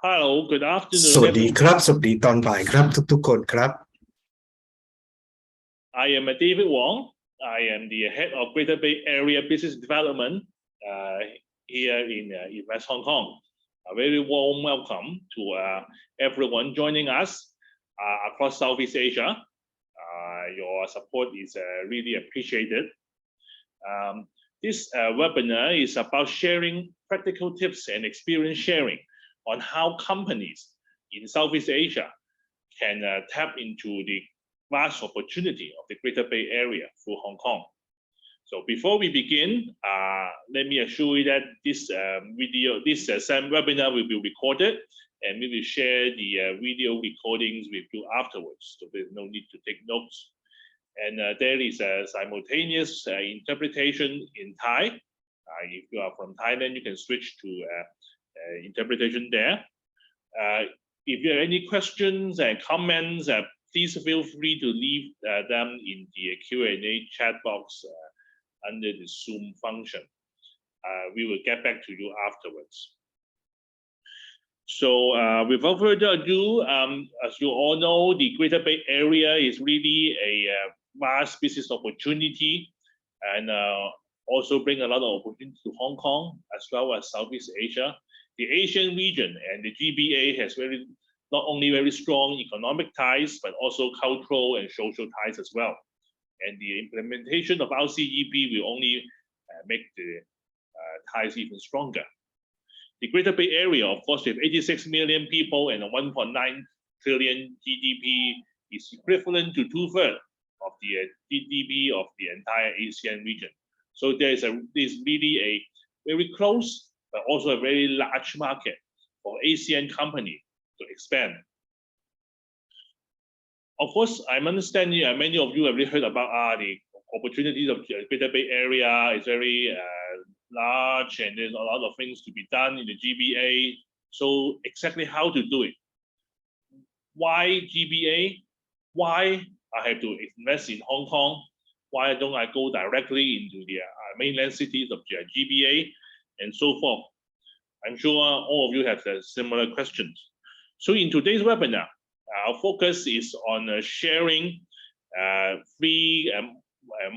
Hello, good ส afternoon. วัสดีครับสวัสดีตอนบ่ายครับทุกๆคนครับ I am David Wong. I am the head of Greater Bay Area Business Development here in Invest Hong Kong. A very warm welcome to everyone joining us across Southeast Asia. Your support is really appreciated. This webinar is about sharing practical tips and experience sharing on how companies in Southeast Asia can tap into the vast opportunity of the Greater Bay Area through Hong Kong. So before we begin, let me assure you that this webinar will be recorded, and we will share the video recordings with you afterwards. So there's no need to take notes. And there is a simultaneous interpretation in Thai. If you are from Thailand, you can switch to interpretation there. If you have any questions and comments, please feel free to leave them in the Q&A chat box under the Zoom function. We will get back to you afterwards. So without further ado, as you all know, the Greater Bay Area is really a vast business opportunity and also bring a lot of opportunity to Hong Kong as well as Southeast Asia. The Asian region and the GBA has not only very strong economic ties, but also cultural and social ties as well. And the implementation of RCEP will only make the ties even stronger. The Greater Bay Area, of course, with 86 million people and a 1.9 trillion GDP, is equivalent to 2/3 of the GDP of the entire ASEAN region. So there's really a very close, but also a very large market for ASEAN company to expand. Of course, I'm understanding many of you have really heard about the opportunities of the Greater Bay Area. It's very large, and there's a lot of things to be done in the GBA. So exactly how to do it? Why GBA? Why I have to invest in Hong Kong? Why don't I go directly into the mainland cities of the GBA and so forth? I'm sure all of you have similar questions. So in today's webinar, our focus is on sharing three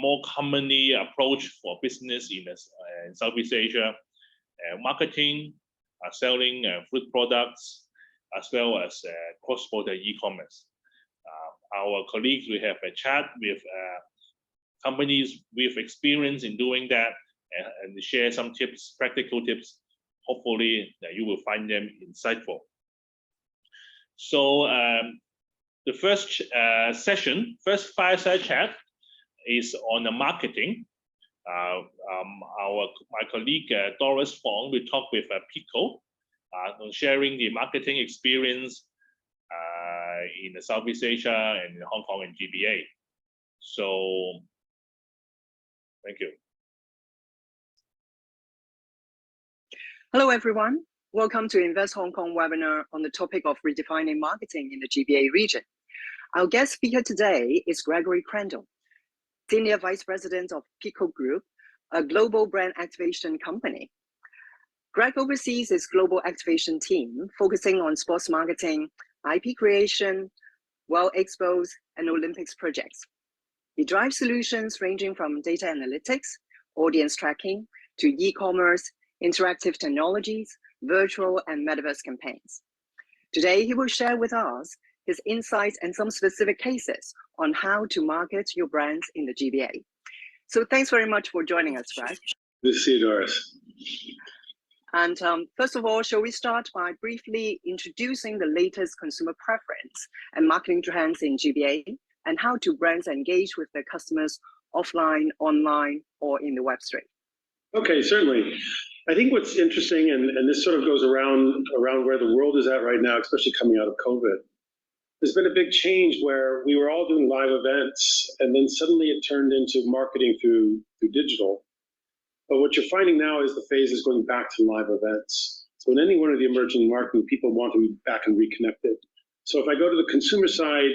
more commonly approach for business in Southeast Asia, marketing, selling food products, as well as cross-border e-commerce. Our colleagues will have a chat with companies with experience in doing that and share some tips, practical tips. Hopefully you will find them insightful. So the first first fireside chat is on the marketing. My colleague Doris Fong will talk with Pico on sharing the marketing experience in the Southeast Asia and in Hong Kong and GBA. So thank you. Hello, everyone. Welcome to Invest Hong Kong webinar on the topic of redefining marketing in the GBA region. Our guest speaker today is Gregory Crandall, Senior Vice President of Pico Group, a global brand activation company. Greg oversees his global activation team, focusing on sports marketing, IP creation, World Expos, and Olympics projects. He drives solutions ranging from data analytics, audience tracking, to e-commerce, interactive technologies, virtual and metaverse campaigns. Today, he will share with us his insights and some specific cases on how to market your brands in the GBA. So thanks very much for joining us, Greg. Good to see you, Doris. And first of all, shall we start by briefly introducing the latest consumer preference and marketing trends in GBA and how do brands engage with their customers offline, online, or in the Web3? Okay, certainly. I think what's interesting, and this sort of goes around where the world is at right now, especially coming out of COVID, there's been a big change where we were all doing live events, and then suddenly it turned into marketing through digital. But what you're finding now is the phase is going back to live events. So in any one of the emerging marketing, people want to be back and reconnected. So if I go to the consumer side,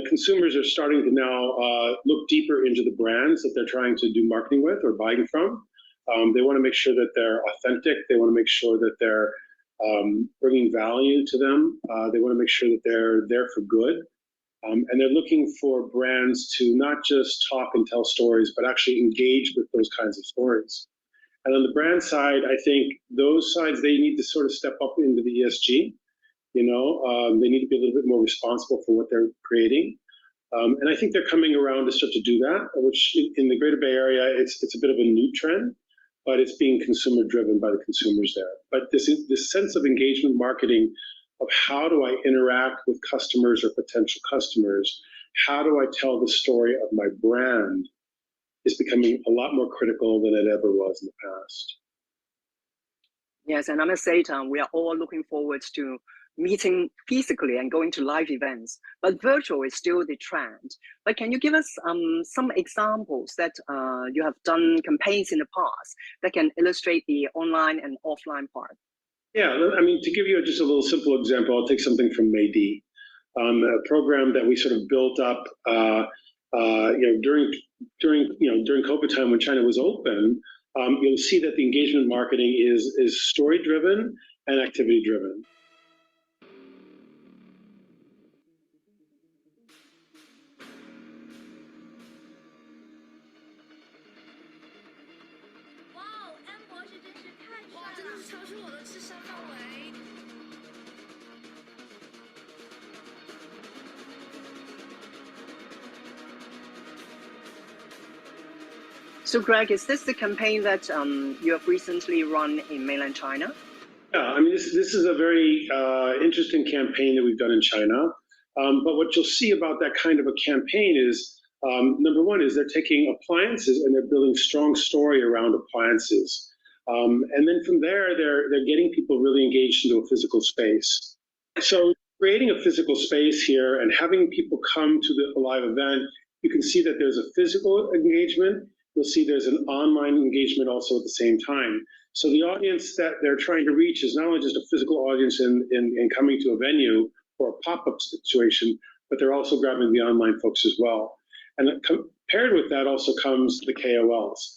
consumers are starting to now look deeper into the brands that they're trying to do marketing with or buying from. They want to make sure that they're authentic. They want to make sure that they're bringing value to them. They want to make sure that they're there for good. And they're looking for brands to not just talk and tell stories, but actually engage with those kinds of stories. And on the brand side, I think those sides, they need to sort of step up into the ESG. They need to be a little bit more responsible for what they're creating. And I think they're coming around to start to do that, which in the Greater Bay Area, it's a bit of a new trend, but it's being consumer driven by the consumers there. But this sense of engagement marketing, of how do I interact with customers or potential customers? How do I tell the story of my brand is becoming a lot more critical than it ever was in the past. Yes, and I must say, Tom, we are all looking forward to meeting physically and going to live events, but virtual is still the trend. But can you give us some examples that you have done campaigns in the past that can illustrate the online and offline part? Yeah, I mean, to give you just a little simple example, I'll take something from Maydi, a program that we sort of built up, during COVID time when China was open. You'll see that the engagement marketing is story driven and activity driven. So Greg, is this the campaign that you have recently run in mainland China? Yeah, I mean, this is a very interesting campaign that we've done in China. But what you'll see about that kind of a campaign is, number one, is they're taking appliances and they're building strong story around appliances. And then from there, they're getting people really engaged into a physical space. So creating a physical space here and having people come to the live event, you can see that there's a physical engagement. You'll see there's an online engagement also at the same time. So the audience that they're trying to reach is not only just a physical audience in coming to a venue or a pop-up situation, but they're also grabbing the online folks as well. And paired with that also comes the KOLs.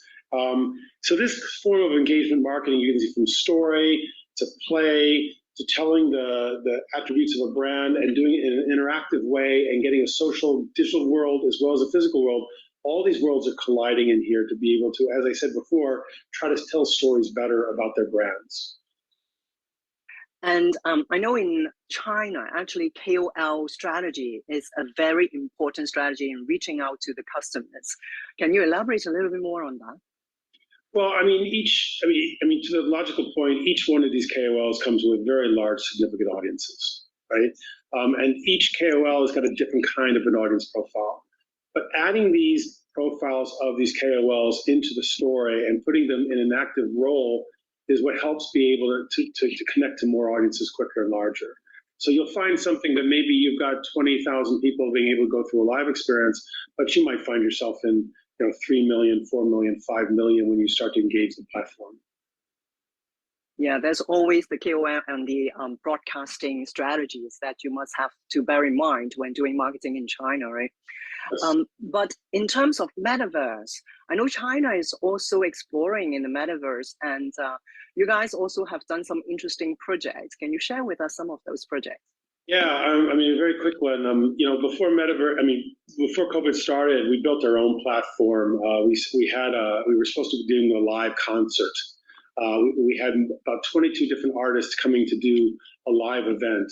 So this form of engagement marketing, you can see from story to play to telling the attributes of a brand and doing it in an interactive way and getting a social digital world as well as a physical world. All these worlds are colliding in here to be able to, as I said before, try to tell stories better about their brands. And I know in China, actually, KOL strategy is a very important strategy in reaching out to the customers. Can you elaborate a little bit more on that? Well, I mean, to the logical point, each one of these KOLs comes with very large, significant audiences, right? And each KOL has got a different kind of an audience profile. But adding these profiles of these KOLs into the story and putting them in an active role is what helps be able to connect to more audiences quicker and larger. So you'll find something that maybe you've got 20,000 people being able to go through a live experience, but you might find yourself in 3 million, 4 million, 5 million when you start to engage the platform. Yeah, there's always the KOL and the broadcasting strategies that you must have to bear in mind when doing marketing in China, right? Yes. But in terms of metaverse, I know China is also exploring in the metaverse, and you guys also have done some interesting projects. Can you share with us some of those projects? Yeah, I mean, a very quick one. Before COVID started, we built our own platform. We were supposed to be doing a live concert. We had about 22 different artists coming to do a live event.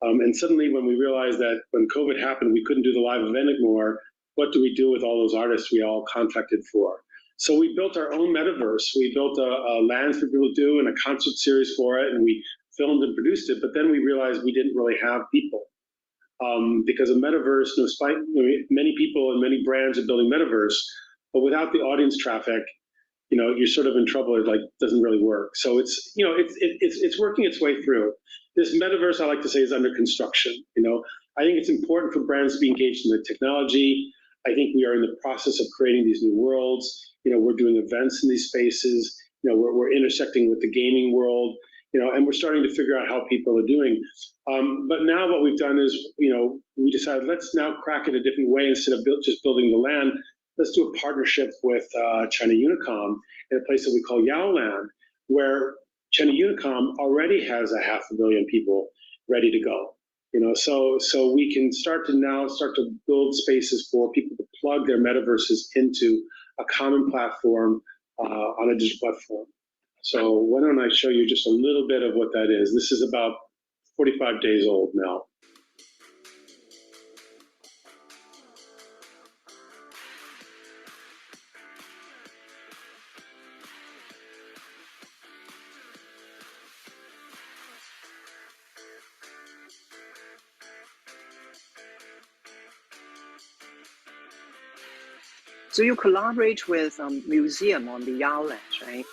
And suddenly when we realized that when COVID happened, we couldn't do the live event anymore, what do we do with all those artists we all contracted for? So we built our own metaverse. We built a land for people to do and a concert series for it, and we filmed and produced it. But then we realized we didn't really have people. Because a metaverse, despite many people and many brands are building metaverse, but without the audience traffic, you're sort of in trouble. It doesn't really work. So it's working its way through. This metaverse, I like to say, is under construction. I think it's important for brands to be engaged in the technology. I think we are in the process of creating these new worlds. We're doing events in these spaces. We're intersecting with the gaming world. And we're starting to figure out how people are doing. But now what we've done is, we decided let's now crack it a different way instead of just building the land. Let's do a partnership with China Unicom in a place that we call Yaoland, where China Unicom already has 500,000 people ready to go. So we can start to build spaces for people to plug their metaverses into a common platform on a digital platform. So why don't I show you just a little bit of what that is? This is about 45 days old now. So you collaborate with museum on the outlet, right?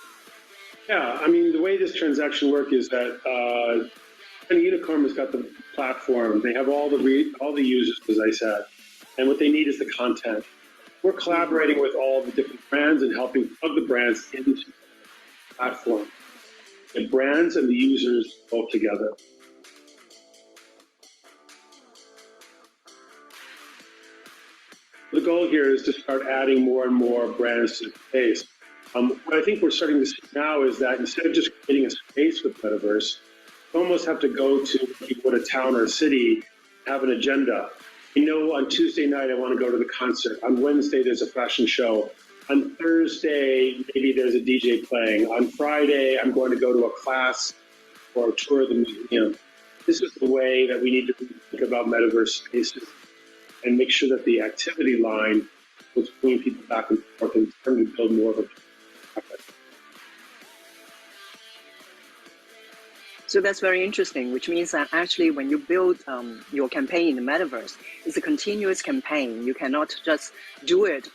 Yeah, I mean, the way this transaction works is that Unicorn has got the platform. They have all the users, as I said, and what they need is the content. We're collaborating with all the different brands and helping plug the brands into the platform. The brands and the users both together. The goal here is to start adding more and more brands to the space. What I think we're starting to see now is that instead of just creating a space with Metaverse, you almost have to go to a town or a city, have an agenda. On Tuesday night, I want to go to the concert. On Wednesday, there's a fashion show. On Thursday, maybe there's a DJ playing. On Friday, I'm going to go to a class or a tour of the museum. This is the way that we need to think about Metaverse spaces and make sure that the activity line was bringing people back and forth and trying to build more of a. So that's very interesting, which means that actually when you build your campaign in the metaverse, it's a continuous campaign. You cannot just do it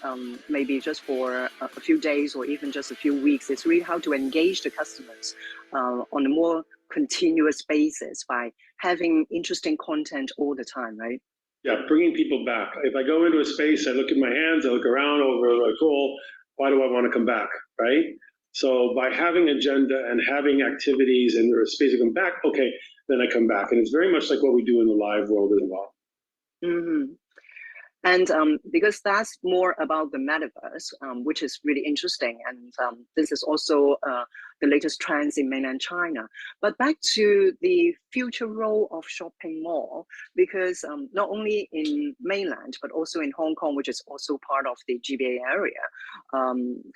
maybe just for a few days or even just a few weeks. It's really how to engage the customers on a more continuous basis by having interesting content all the time, right? Yeah, bringing people back. If I go into a space, I look at my hands, I look around over, like, cool, why do I want to come back, right? So by having agenda and having activities and there's a space to come back, okay, then I come back. And it's very much like what we do in the live world as well. Mm-hmm. And because that's more about the metaverse, which is really interesting. And this is also the latest trends in mainland China. But back to the future role of shopping mall, because not only in mainland, but also in Hong Kong, which is also part of the GBA area,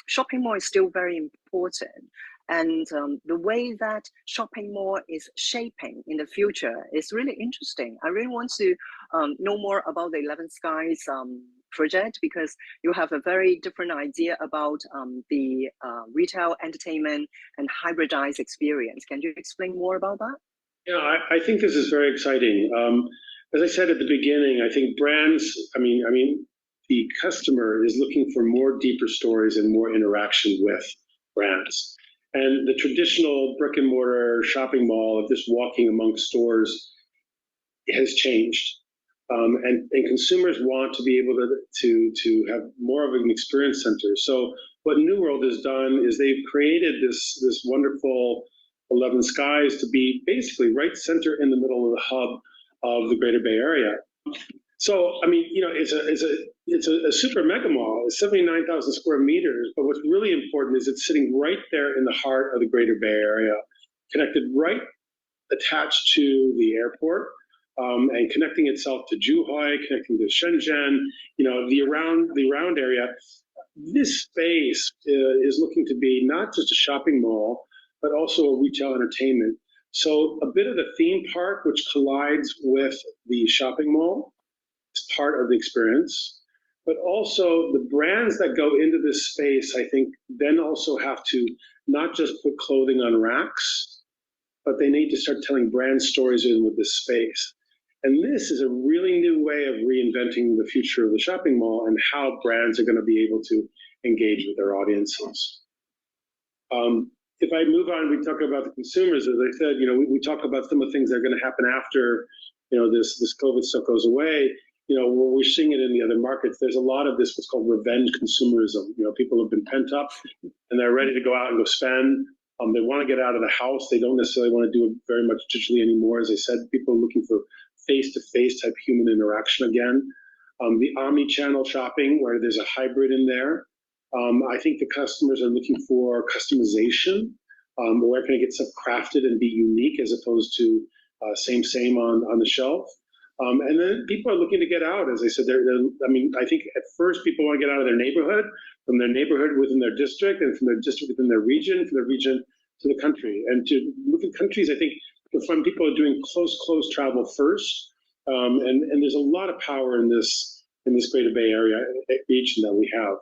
shopping mall is still very important. And the way that shopping mall is shaping in the future is really interesting. I really want to know more about the 11 Skies project, because you have a very different idea about the retail, entertainment, and hybridized experience. Can you explain more about that? Yeah, I think this is very exciting. As I said at the beginning, I think brands, the customer is looking for more deeper stories and more interaction with brands. And the traditional brick and mortar shopping mall of just walking among stores has changed. And consumers want to be able to have more of an experience center. So what New World has done is they've created this wonderful 11 Skies to be basically right center in the middle of the hub of the Greater Bay Area. So, it's a super mega mall. It's 79,000 square meters. But what's really important is it's sitting right there in the heart of the Greater Bay Area, connected right attached to the airport, and connecting itself to Zhuhai, connecting to Shenzhen, the around area. This space is looking to be not just a shopping mall, but also a retail entertainment. So a bit of the theme park, which collides with the shopping mall, is part of the experience. But also the brands that go into this space, I think, then also have to not just put clothing on racks, but they need to start telling brand stories in with this space. And this is a really new way of reinventing the future of the shopping mall and how brands are going to be able to engage with their audiences. If I move on, we talk about the consumers. As I said, we talk about some of the things that are going to happen after, this COVID stuff goes away. We're seeing it in the other markets. There's a lot of this what's called revenge consumerism. People have been pent up and they're ready to go out and go spend. They want to get out of the house. They don't necessarily want to do it very much digitally anymore. As I said, people are looking for face-to-face type human interaction again. The omni-channel shopping, where there's a hybrid in there. I think the customers are looking for customization. Where can I get stuff crafted and be unique as opposed to same on the shelf? And then people are looking to get out. As I said, I think at first people want to get out of their neighborhood, from their neighborhood within their district, and from their district within their region, from their region to the country. And to look at countries, I think you'll find people are doing close travel first. And there's a lot of power in this Greater Bay Area region that we have.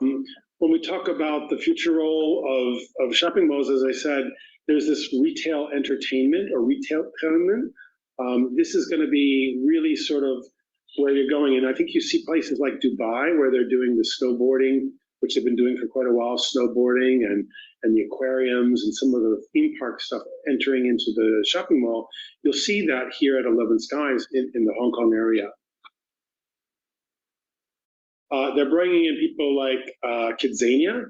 When we talk about the future role of shopping malls, as I said, there's this retail entertainment or retail entertainment. This is going to be really sort of where you're going. And I think you see places like Dubai where they're doing the snowboarding, which they've been doing for quite a while, snowboarding and the aquariums and some of the theme park stuff entering into the shopping mall. You'll see that here at 11 Skies in the Hong Kong area. They're bringing in people like Kidzania.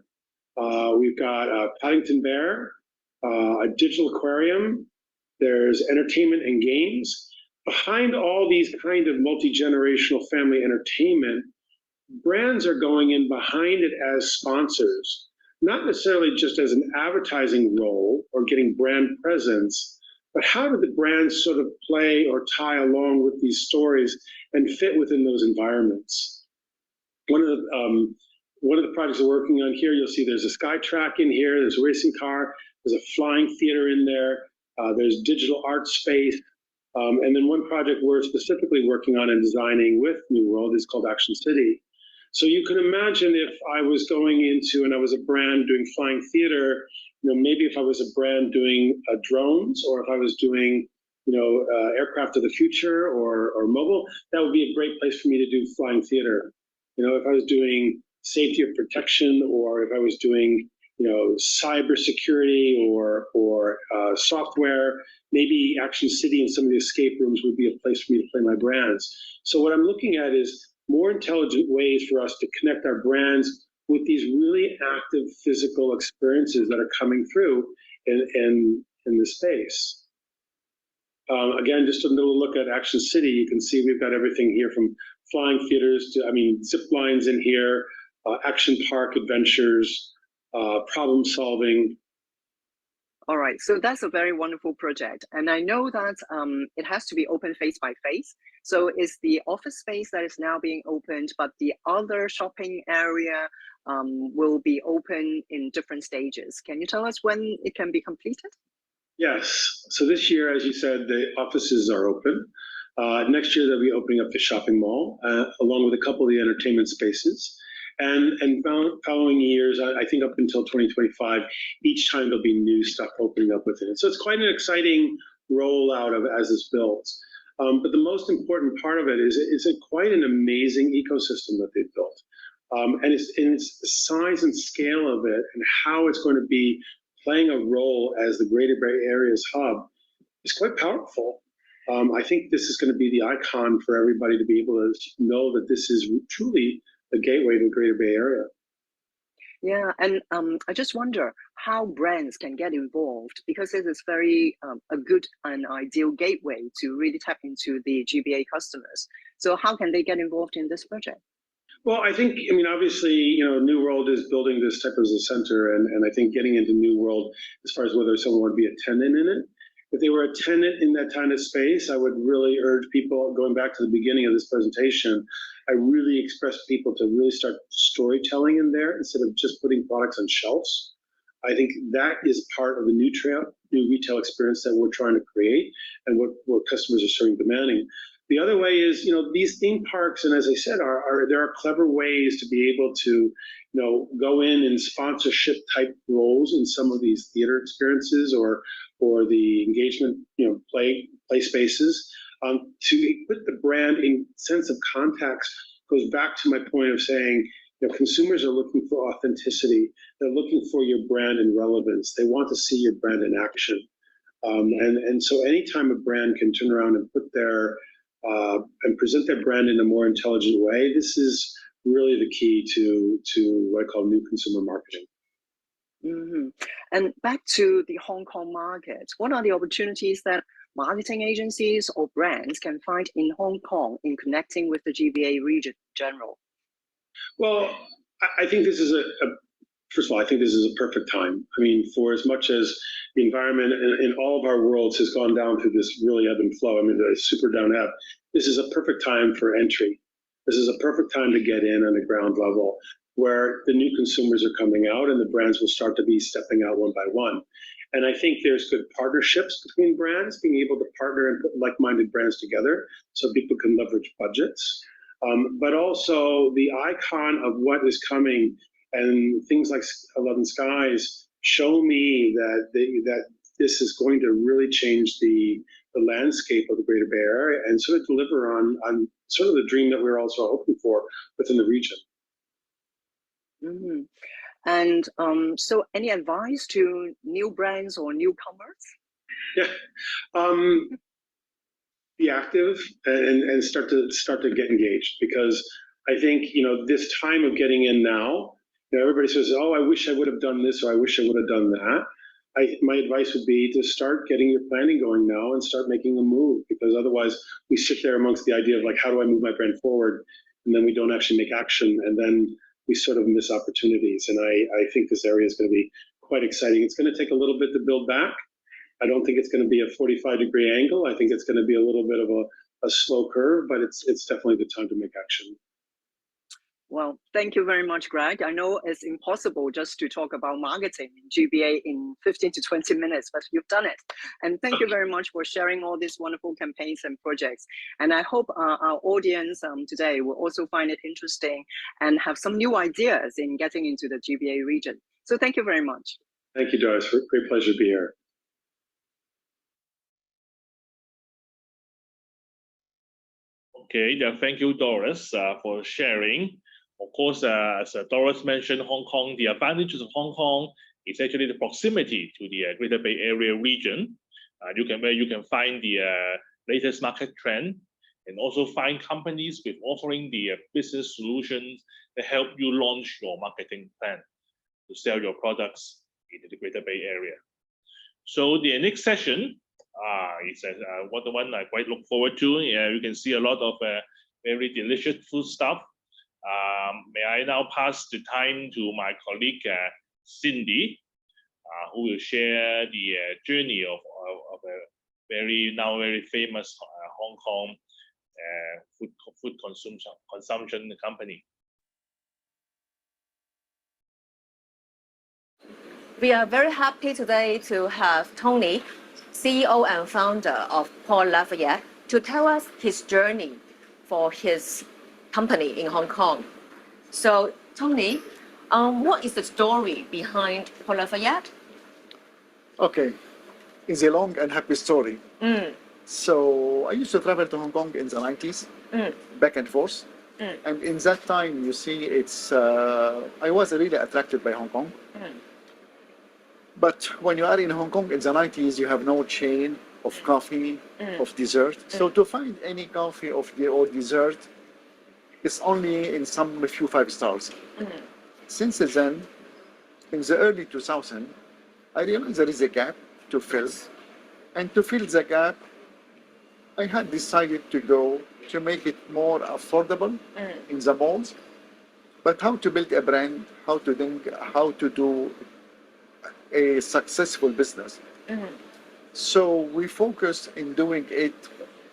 We've got Paddington Bear, a digital aquarium. There's entertainment and games. Behind all these kind of multi-generational family entertainment, brands are going in behind it as sponsors, not necessarily just as an advertising role or getting brand presence, but how do the brands sort of play or tie along with these stories and fit within those environments? One of the projects we're working on here, you'll see there's a sky track in here, there's a racing car, there's a flying theater in there, there's digital art space, and then one project we're specifically working on and designing with New World is called Action City. So you can imagine if I was going into, and I was a brand doing flying theater, maybe if I was a brand doing drones, or if I was doing, aircraft of the future or mobile, that would be a great place for me to do flying theater. If I was doing safety or protection, or if I was doing, cyber security or software, maybe Action City and some of the escape rooms would be a place for me to play my brands. So what I'm looking at is more intelligent ways for us to connect our brands with these really active physical experiences that are coming through in the space. Again, just a little look at Action City. You can see we've got everything here from flying theaters to, zip lines in here, action park adventures, problem solving. All right, so that's a very wonderful project. And I know that it has to be open face by face. So it's the office space that is now being opened, but the other shopping area will be open in different stages. Can you tell us when it can be completed? Yes, so this year, as you said, the offices are open. Next year, they'll be opening up the shopping mall, along with a couple of the entertainment spaces. And following years, I think up until 2025, each time there'll be new stuff opening up within it. So it's quite an exciting rollout as it's built. But the most important part of it is it's quite an amazing ecosystem that they've built. And it's the size and scale of it and how it's going to be playing a role as the Greater Bay Area's hub is quite powerful. I think this is going to be the icon for everybody to be able to know that this is truly the gateway to the Greater Bay Area. Yeah, and I just wonder how brands can get involved, because it is very a good and ideal gateway to really tap into the GBA customers. So how can they get involved in this project? Well, I think, obviously, New World is building this type of a center, and I think getting into New World, as far as whether someone would be a tenant in it, if they were a tenant in that kind of space, I would really urge people, going back to the beginning of this presentation, I really express people to really start storytelling in there instead of just putting products on shelves. I think that is part of the new retail experience that we're trying to create and what customers are starting demanding. The other way is, these theme parks, and as I said, there are clever ways to be able to, go in sponsorship type roles in some of these theater experiences or the engagement, play spaces, to put the brand in sense of context. Goes back to my point of saying, consumers are looking for authenticity. They're looking for your brand and relevance. They want to see your brand in action. And so anytime a brand can turn around and put and present their brand in a more intelligent way, this is really the key to what I call new consumer marketing. Mm-hmm. And back to the Hong Kong market, what are the opportunities that marketing agencies or brands can find in Hong Kong in connecting with the GBA region in general? Well, I think this is First of all, I think this is a perfect time. I mean, for as much as the environment in all of our worlds has gone down through this really ebb and flow, I mean, the super down ebb, this is a perfect time for entry. This is a perfect time to get in on the ground level where the new consumers are coming out and the brands will start to be stepping out one by one. And I think there's good partnerships between brands, being able to partner and put like-minded brands together so people can leverage budgets. But also the icon of what is coming and things like 11 Skies show me that this is going to really change the landscape of the Greater Bay Area and sort of deliver on sort of the dream that we're also hoping for within the region. Mm-hmm. And so any advice to new brands or newcomers? Yeah. Be active and start to get engaged, because I think, this time of getting in now, everybody says, oh, I wish I would have done this, or I wish I would have done that. My advice would be to start getting your planning going now and start making a move, because otherwise we sit there amongst the idea of like, how do I move my brand forward? And then we don't actually make action, and then we sort of miss opportunities. And I think this area is going to be quite exciting. It's going to take a little bit to build back. I don't think it's going to be a 45-degree angle. I think it's going to be a little bit of a slow curve, but it's definitely the time to make action. Well, thank you very much, Greg. I know it's impossible just to talk about marketing in GBA in 15 to 20 minutes, but you've done it. And thank you very much for sharing all these wonderful campaigns and projects. And I hope our audience today will also find it interesting and have some new ideas in getting into the GBA region. So thank you very much. Thank you, Doris. Great pleasure to be here. Okay, thank you, Doris, for sharing. Of course, as Doris mentioned, Hong Kong, the advantages of Hong Kong is actually the proximity to the Greater Bay Area region. Where you can find the latest market trend, and also find companies with offering the business solutions that help you launch your marketing plan to sell your products into the Greater Bay Area. So the next session is the one I quite look forward to. You can see a lot of very delicious food stuff. May I now pass the time to my colleague Cindy, who will share the journey of a very famous Hong Kong food consumption company. We are very happy today to have Tony, CEO and founder of Paul Lafayette, to tell us his journey for his company in Hong Kong. So, Tony, what is the story behind Paul Lafayette? Okay, it's a long and happy story. So I used to travel to Hong Kong in the 90s, back and forth. And in that time, you see, I was really attracted by Hong Kong. But when you are in Hong Kong in the 90s, you have no chain of coffee, of dessert. So to find any coffee or dessert, it's only in some few 5 stars. Since then, in the early 2000s, I realized there is a gap to fill. And to fill the gap, I had decided to go to make it more affordable in the malls. But how to build a brand, how to do a successful business. So we focused in doing it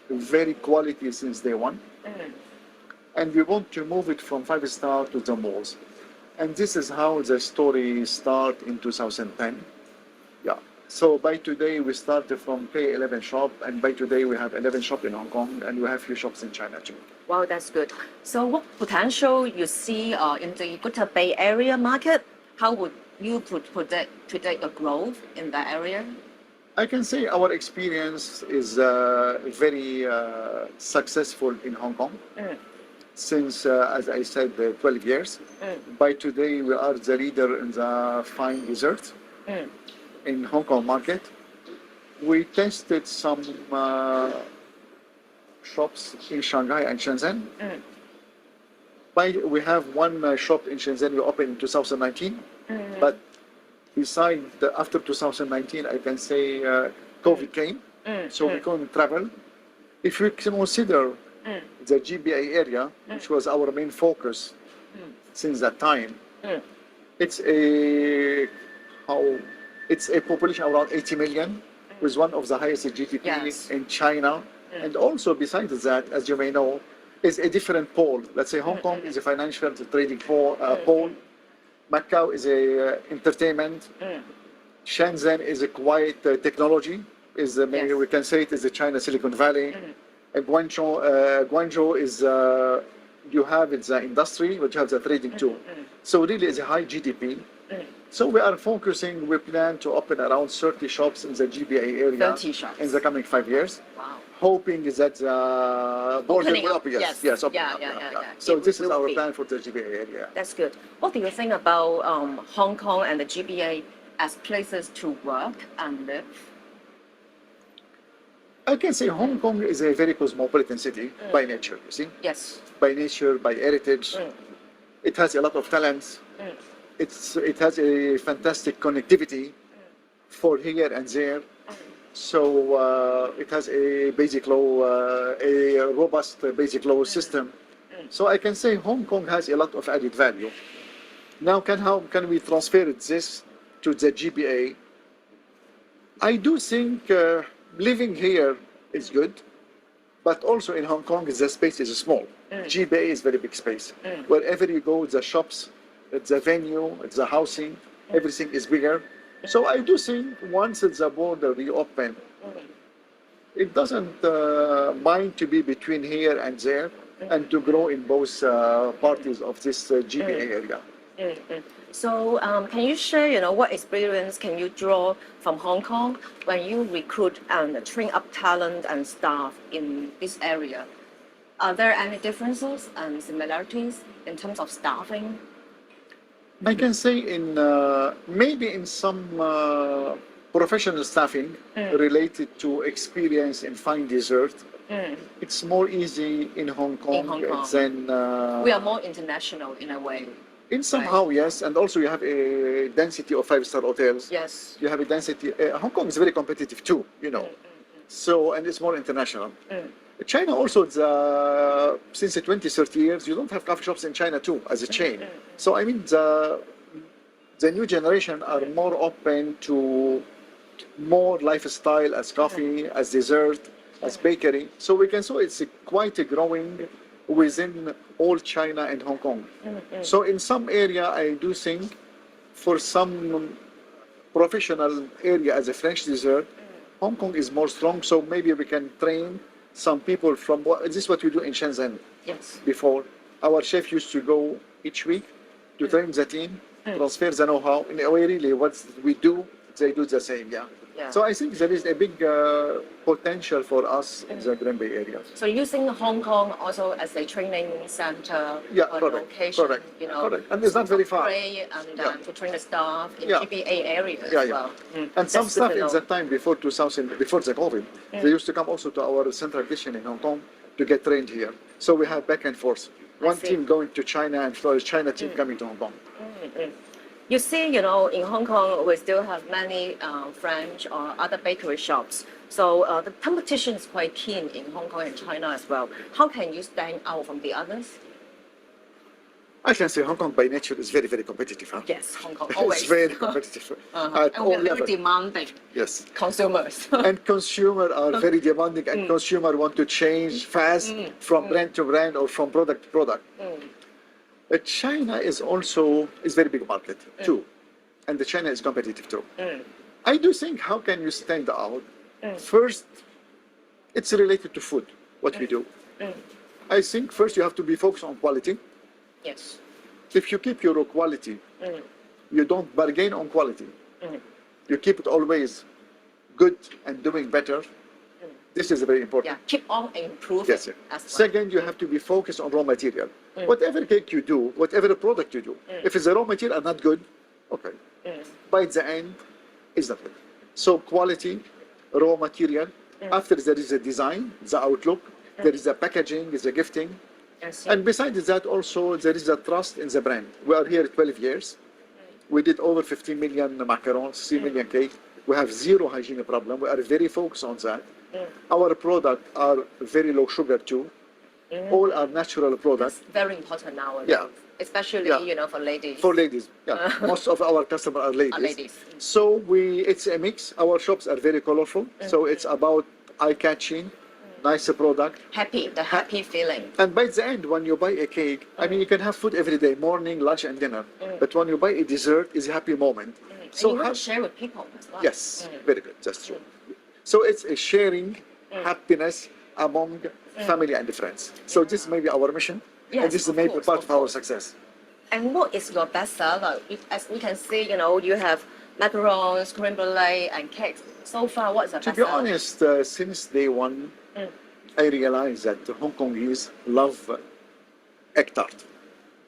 very quality since day one. And we want to move it from 5-star to the malls. And this is how the story started in 2010. Yeah. So by today, we started from K11 shop, and by today we have 11 shops in Hong Kong, and we have few shops in China too. Wow, that's good. So what potential you see in the Greater Bay Area market? How would you predict a growth in that area? I can say our experience is very successful in Hong Kong. Since, as I said, 12 years. By today, we are the leader in the fine dessert in Hong Kong market. We tested some shops in Shanghai and Shenzhen. We have one shop in Shenzhen we opened in 2019. But besides, after 2019, I can say COVID came, so we couldn't travel. If we consider the GBA area, which was our main focus since that time, It's a population around 80 million, with one of the highest GDP Yes. in China. And also besides that, as you may know, is a different pole. Let's say Hong Kong is a financial trading pole. Macau is a entertainment. Shenzhen is a quiet technology. Maybe we can say it is the China Silicon Valley. And Guangzhou is you have it's the industry, but you have the trading too. So really, it's a high GDP. So we are focusing. We plan to open around 30 shops in the GBA area 30 shops. in the coming 5 years. Wow. Hoping that border Opening will up, open. yes. Yes, open Yeah, up, yeah. So It this is will our be. plan for the GBA area. That's good. What do you think about Hong Kong and the GBA as places to work and live? I can say Hong Kong is a very cosmopolitan city by nature, you see? Yes. By nature, by heritage. It has a lot of talents. It has a fantastic connectivity for here and there. So it has a basic law, a robust basic law system. So I can say Hong Kong has a lot of added value. Now, how can we transfer this to the GBA? I do think living here is good, but also in Hong Kong, the space is small. GBA is very big space. Wherever you go, the shops, the venue, the housing, everything is bigger. So I do think once the border reopen, it doesn't mind to be between here and there and to grow in both parties of this GBA area. So can you share, what experience can you draw from Hong Kong when you recruit and train up talent and staff in this area? Are there any differences and similarities in terms of staffing? I can say maybe in some professional staffing related to experience in fine dessert, it's more easy in Hong Kong, than We are more international in a way. in somehow, yes, and also you have a density of 5-star hotels. Yes. You have a density. Hong Kong is very competitive too, So and it's more international. China also, since the 20-30 years, you don't have coffee shops in China too as a chain. So I mean, the new generation are more open to more lifestyle as coffee, as dessert, as bakery. So we can say it's quite a growing within all China and Hong Kong. So in some area, I do think for some professional area as a French dessert, Hong Kong is more strong. So maybe we can train some people from, this is what we do in Shenzhen. Yes. Before. Our chef used to go each week to train the team, transfer the know-how. In a way, really, what we do, they do the same, yeah. So I think there is a big potential for us in the Grand Bay area. So using Hong Kong also as a training center or correct, location, correct, correct. And it's not very far. And to train the staff in Yeah. GBA area as well. And some That's staff good to in know. that time before the COVID, they used to come also to our central kitchen in Hong Kong to get trained here. So we have back and forth. One see. team going to China and for China team coming to Hong Kong. You see, in Hong Kong, we still have many French or other bakery shops. So the competition is quite keen in Hong Kong and China as well. How can you stand out from the others? I can say Hong Kong by nature is very, very competitive. Huh? Yes, Hong Kong always. It's very competitive. At And all we're very levels. demanding Yes. consumers. And consumers are very demanding, and consumers want to change fast from brand to brand or from product to product. China is also very big market too, and the China is competitive too. I do think how can you stand out? First, it's related to food. What we do. I think first you have to be focused on quality. Yes. If you keep your quality, you don't bargain on quality. You keep it always good and doing better. This is very important. Yeah, keep on improving Yes. as well. Second, you have to be focused on raw material. Whatever cake you do, whatever product you do, if the raw material are not good, okay. By the end, it's not good. So quality, raw material. After there is a design, the outlook, there is a packaging, is a gifting. Yes. And besides that, also there is a trust in the brand. We are here 12 years. We did over 15 million macarons, 3 million cake. We have zero hygiene problem. We are very focused on that. Our products are very low sugar too. All are natural products. That's very important nowadays. Yeah. Especially, Yeah. for ladies. For ladies, yeah. Most of our customers are ladies. Are ladies. So it's a mix. Our shops are very colorful. So it's about eye-catching, nice product. Happy, the happy feeling. And by the end, when you buy a cake, I mean, you can have food every day, morning, lunch, and dinner. But when you buy a dessert, it's a happy moment. So you want to share with people as well. Yes, very good. That's true. So it's a sharing happiness among family and friends. So this may be our mission. Yes, and this is of maybe course, part of of our course. success. And what is your best seller? As we can see, you have macarons, creme brulee, and cakes. So far, what is the To best be seller? honest, since day one, I realized that Hong Kongese love egg tart,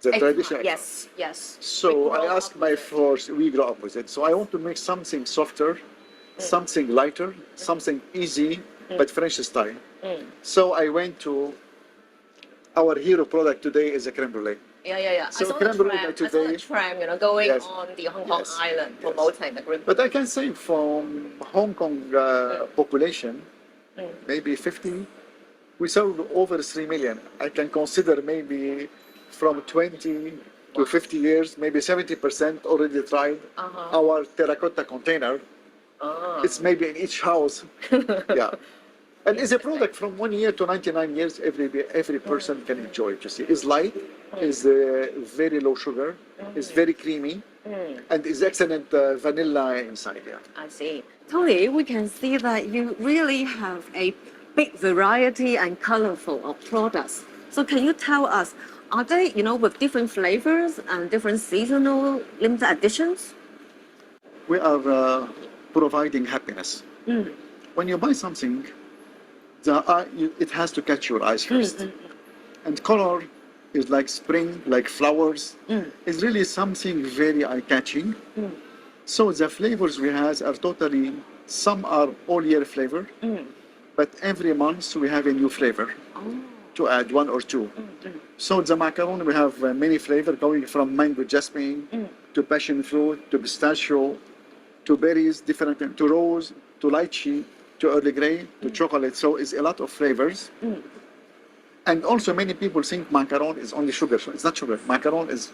the traditional egg tart. Yes, yes. So We I grow asked up my with it. force, we grow up with it. So I want to make something softer, something lighter, something easy, but French style. So I went to our hero product today is a creme brulee. Yeah. So I saw creme the brulee tram, today- going Yes. on the Hong Kong Yes. island Yes. promoting the creme But I can say from Hong Kong population, maybe 50, we sold over 3 million. I can consider maybe from 20 to 50 years, maybe 70% already tried our terracotta container. Ah. It's maybe in each house. Yeah. And it's a product from 1 year to 99 years, every person can enjoy it. You see, it's light, it's very low sugar, it's very creamy, and it's excellent vanilla inside. Yeah. I see. Tony, we can see that you really have a big variety and colorful of products. So can you tell us, are they, with different flavors and different seasonal limited editions? We are providing happiness. When you buy something, it has to catch your eyes first. And color is like spring, like flowers. It's really something very eye-catching. So the flavors we have are totally, some are all year flavor, but every month we have a new flavor to add, 1 or 2. So the macaron, we have many flavor going from mango jasmine to passion fruit to pistachio to berries, different, to rose, to lychee, to Earl Grey, to chocolate. So it's a lot of flavors. And also many people think macaron is only sugar. So it's not sugar. Macaron is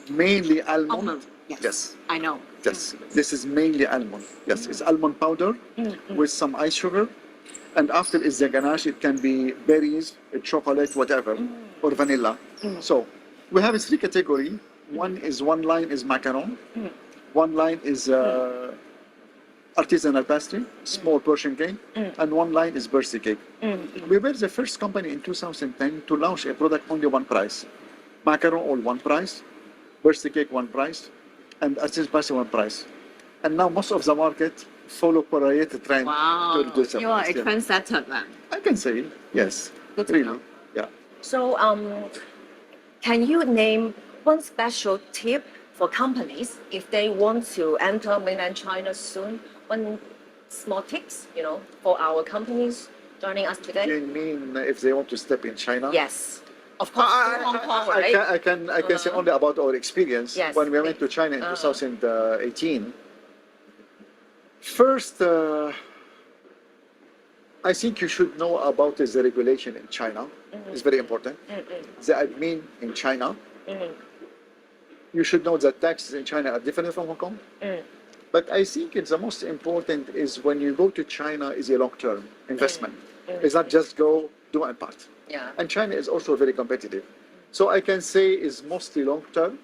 mainly almond. Yes. I know. Yes. This is mainly almond. Yes. It's almond powder with some ice sugar. And after is the ganache, it can be berries, chocolate, whatever, or vanilla. So we have 3 categories. One line is macaron. One line is artisanal pastry, small portion cake, and one line is birthday cake. We were the first company in 2010 to launch a product only one price. Macaron all one price, birthday cake one price, and artisanal pastry one price. And now most of the market follow Korean trend to reduce the You are price. a trendsetter then. I can say yes. Good to Really, know. yeah. So, can you name one special tip for companies if they want to enter mainland China soon? One small tips, for our companies joining us today? You mean if they want to step in China? Yes. Of course, Hong Kong, right? I can say only about our experience Yes. when we went to China in 2018. First, I think you should know about the regulation in China. It's very important. The admin in China. You should know that taxes in China are different from Hong Kong. But I think it's the most important is when you go to China is a long-term investment. It's not just go, do and part. Yeah. And China is also very competitive. So I can say is mostly long-term.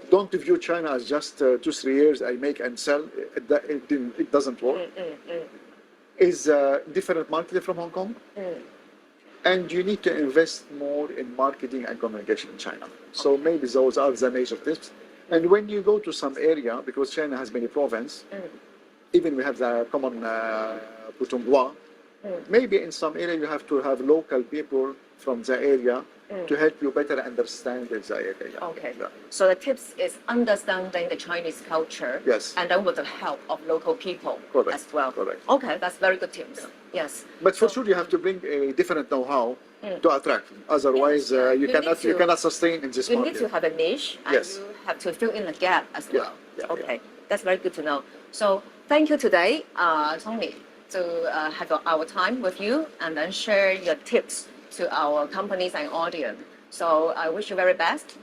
Don't view China as just 2-3 years I make and sell. It doesn't work. It's a different market from Hong Kong. And you need to invest more in marketing and communication in China. So maybe those are the major tips. And when you go to some area, because China has many provinces, even we have the common Putonghua, maybe in some area you have to have local people from the area to help you better understand the area. Okay. Yeah. So the tips is understanding the Chinese culture. Yes. And then with the help of local people Correct. as well. Correct. Okay, that's very good tips. Yes. But for sure, you have to bring a different know-how to attract. Otherwise, Yes, you cannot sustain in this You market. need to have a niche and Yes. you have to fill in the gap as well. Yeah, Okay, that's very good to know. So thank you today, Tony, to have our time with you and then share your tips to our companies and audience. So I wish you very best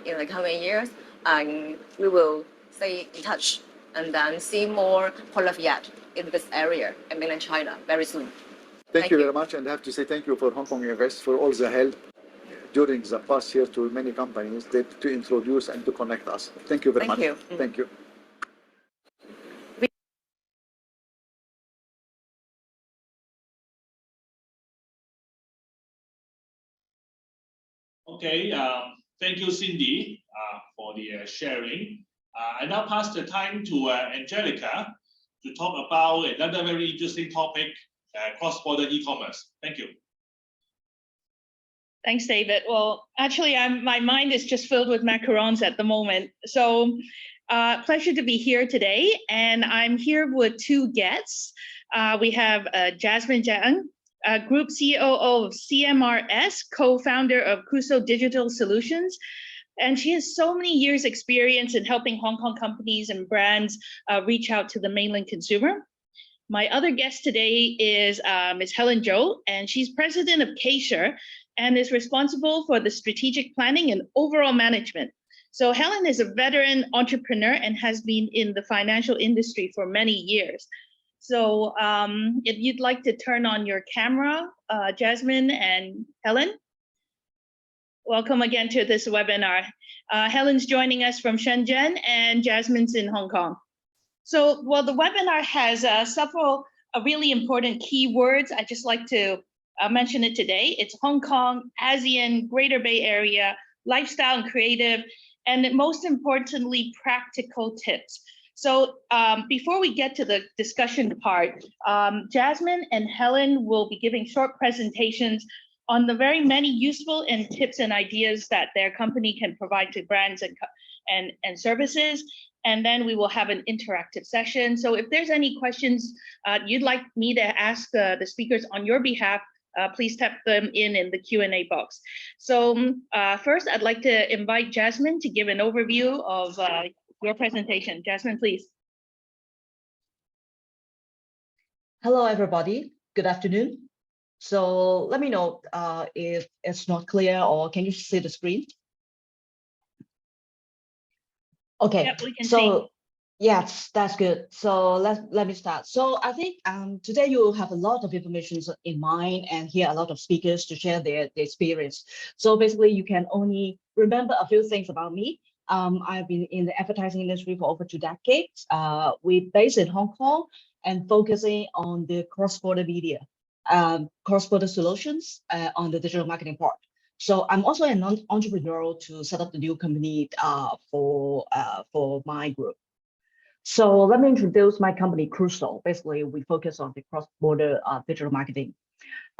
in the coming years, and we will stay in touch and then see more Port Lafayette in this area in mainland China very soon. Thank you very much, and I have to say thank you for Hong Kong Invest for all the help during the past year to many companies to introduce and to connect us. Thank you very much. Thank you. Thank you. Okay, thank you, Cindy, for the sharing. I now pass the time to Angelica to talk about another very interesting topic, cross-border e-commerce. Thank you. Thanks, David. Well, actually, my mind is just filled with macarons at the moment. So pleasure to be here today. And I'm here with two guests. We have Jasmine Jiang, Group COO of CMRS, co-founder of Crusoe Digital Solutions. And she has so many years experience in helping Hong Kong companies and brands reach out to the mainland consumer. My other guest today is Ms. Helen Zhou, and she's president of K-Share and is responsible for the strategic planning and overall management. So Helen is a veteran entrepreneur and has been in the financial industry for many years. So if you'd like to turn on your camera, Jasmine and Helen. Welcome again to this webinar. Helen's joining us from Shenzhen and Jasmine's in Hong Kong. So, well, the webinar has several really important keywords. I just like to mention it today. It's Hong Kong, ASEAN, Greater Bay Area, lifestyle and creative, and most importantly, practical tips. So before we get to the discussion part, Jasmine and Helen will be giving short presentations on the very many useful and tips and ideas that their company can provide to brands and services. And then we will have an interactive session. So if there's any questions you'd like me to ask the speakers on your behalf, please type them in the Q&A box. So first, I'd like to invite Jasmine to give an overview of your presentation. Jasmine, please. Hello, everybody. Good afternoon. So let me know if it's not clear or can you see the screen? Okay, yep, we can so yes, that's good. So let me start. So I think today you will have a lot of information in mind and hear a lot of speakers to share their experience. So basically you can only remember a few things about me. I've been in the advertising industry for over 2 decades. We're based in Hong Kong and focusing on the cross-border media, cross-border solutions on the digital marketing part. So I'm also an entrepreneur to set up the new company for my group. So let me introduce my company, Crusoe. Basically, we focus on the cross-border digital marketing.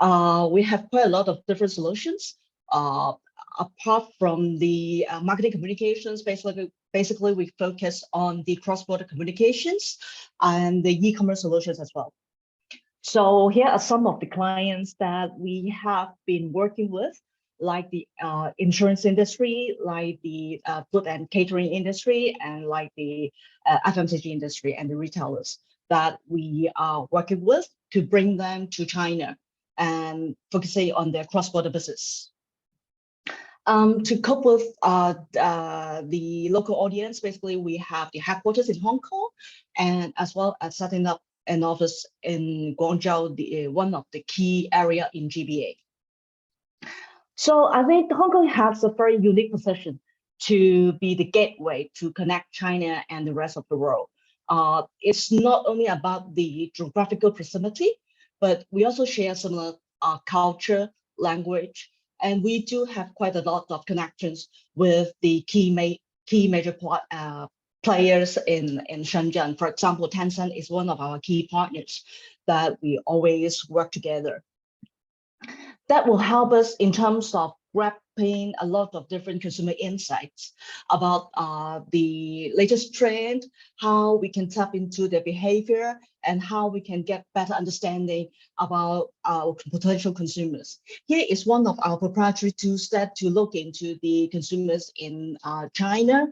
We have quite a lot of different solutions. Apart from the marketing communications, basically we focus on the cross-border communications and the e-commerce solutions as well. So here are some of the clients that we have been working with, like the insurance industry, like the food and catering industry, and like the FMCG industry and the retailers that we are working with to bring them to China and focusing on their cross-border business. To cope with the local audience, basically we have the headquarters in Hong Kong, and as well as setting up an office in Guangzhou, one of the key area in GBA. So I think Hong Kong has a very unique position to be the gateway to connect China and the rest of the world. It's not only about the geographical proximity, but we also share similar culture, language, and we do have quite a lot of connections with the key major players in Shenzhen. For example, Tencent is one of our key partners that we always work together. That will help us in terms of grabbing a lot of different consumer insights about the latest trend, how we can tap into their behavior, and how we can get better understanding about our potential consumers. Here is one of our proprietary tools that to look into the consumers in China.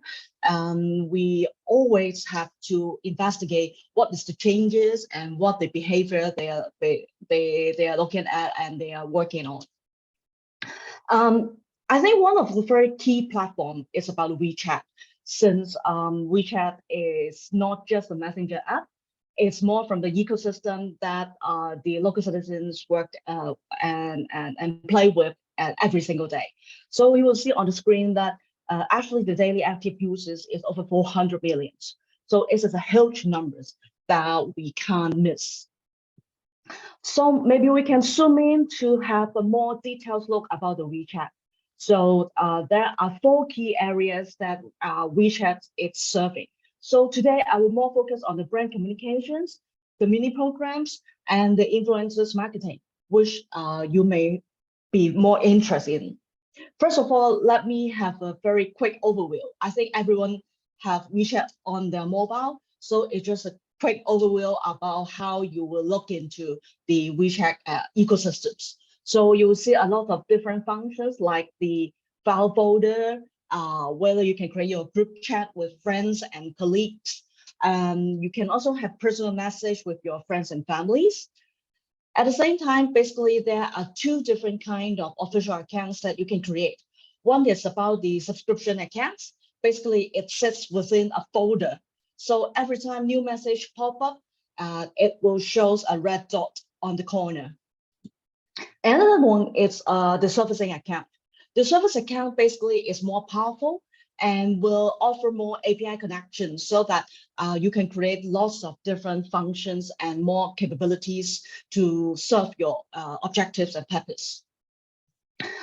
We always have to investigate what is the changes and what the behavior they are looking at and they are working on. I think one of the very key platforms is about WeChat, since WeChat is not just a messenger app. It's more from the ecosystem that the local citizens work and play with every single day. So we will see on the screen that actually the daily active users is over 400 million. So it is a huge numbers that we can't miss. So maybe we can zoom in to have a more detailed look about the WeChat. So there are 4 key areas that WeChat is serving. So today I will more focus on the brand communications, the mini programs, and the influencers marketing, which you may be more interested in. First of all, let me have a very quick overview. I think everyone have WeChat on their mobile, so it's just a quick overview about how you will look into the WeChat ecosystems. So you will see a lot of different functions like the file folder, whether you can create your group chat with friends and colleagues. You can also have personal message with your friends and families. At the same time, basically, there are 2 different kind of official accounts that you can create. One is about the subscription accounts. Basically, it sits within a folder. So every time new message pop up, it will show a red dot on the corner. Another one is the servicing account. The service account basically is more powerful and will offer more API connections so that you can create lots of different functions and more capabilities to serve your objectives and purpose.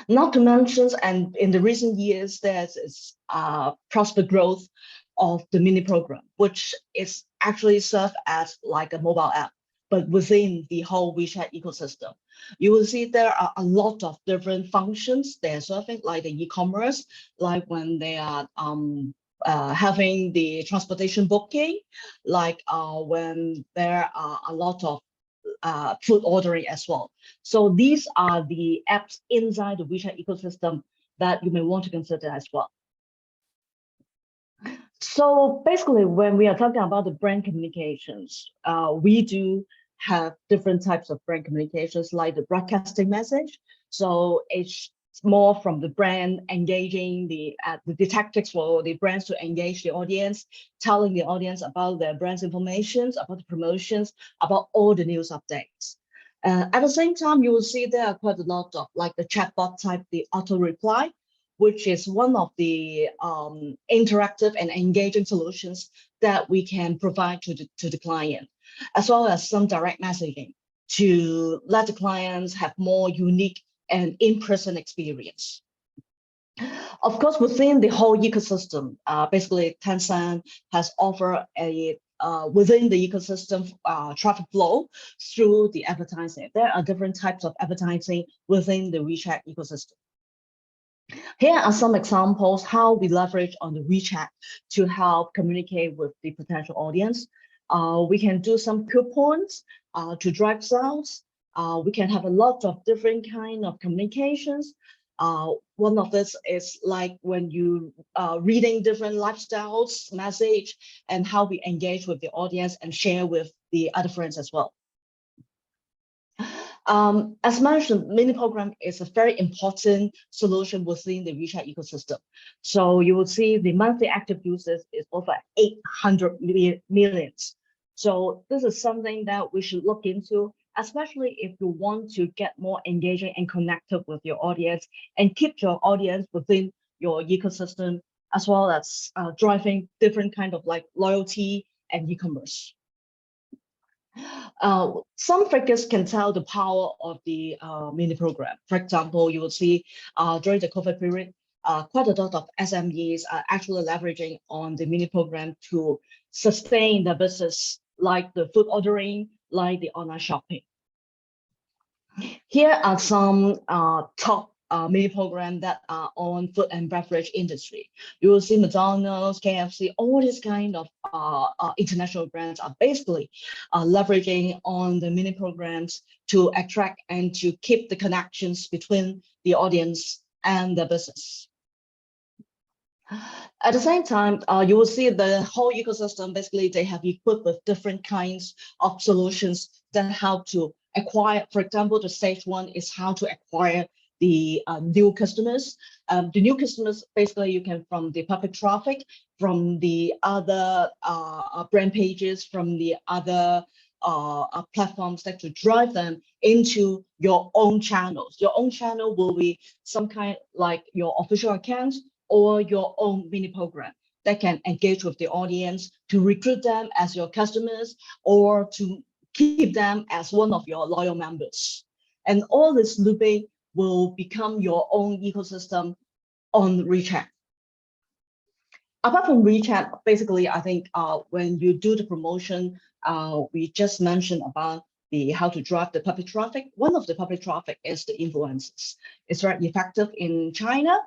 Not to mention, and in the recent years, there's prosperous growth of the mini program, which is actually served as like a mobile app, but within the whole WeChat ecosystem. You will see there are a lot of different functions they're serving, like the e-commerce, like when they are having the transportation booking, like when there are a lot of food ordering as well. So these are the apps inside the WeChat ecosystem that you may want to consider as well. So basically, when we are talking about the brand communications, we do have different types of brand communications, like the broadcasting message. So it's more from the brand engaging the tactics for the brands to engage the audience, telling the audience about their brand's information, about the promotions, about all the news updates. At the same time, you will see there are quite a lot of like the chatbot type, the auto reply, which is one of the interactive and engaging solutions that we can provide to the client, as well as some direct messaging to let the clients have more unique and in-person experience. Of course, within the whole ecosystem, basically Tencent has offered a within the ecosystem traffic flow through the advertising. There are different types of advertising within the WeChat ecosystem. Here are some examples how we leverage on the WeChat to help communicate with the potential audience. We can do some coupons to drive sales. We can have a lot of different kind of communications. One of this is like when you reading different lifestyles message and how we engage with the audience and share with the other friends as well. As mentioned, mini program is a very important solution within the WeChat ecosystem. So you will see the monthly active users is over 800 million. So this is something that we should look into, especially if you want to get more engaging and connected with your audience and keep your audience within your ecosystem, as well as driving different kind of like loyalty and e-commerce. Some figures can tell the power of the mini program. For example, you will see during the COVID period, quite a lot of SMEs are actually leveraging on the mini program to sustain their business, like the food ordering, like the online shopping. Here are some top mini programs that are on food and beverage industry. You will see McDonald's, KFC, all these kind of international brands are basically leveraging on the mini programs to attract and to keep the connections between the audience and the business. At the same time, you will see the whole ecosystem, basically they have equipped with different kinds of solutions that help to acquire. For example, the stage one is how to acquire the new customers. The new customers, basically, you can from the public traffic, from the other brand pages, from the other platforms that to drive them into your own channels. Your own channel will be some kind like your official account or your own mini program that can engage with the audience to recruit them as your customers or to keep them as one of your loyal members. And all this looping will become your own ecosystem on WeChat. Apart from WeChat, basically, I think when you do the promotion, we just mentioned about the how to drive the public traffic. One of the public traffic is the influencers. It's very effective in China.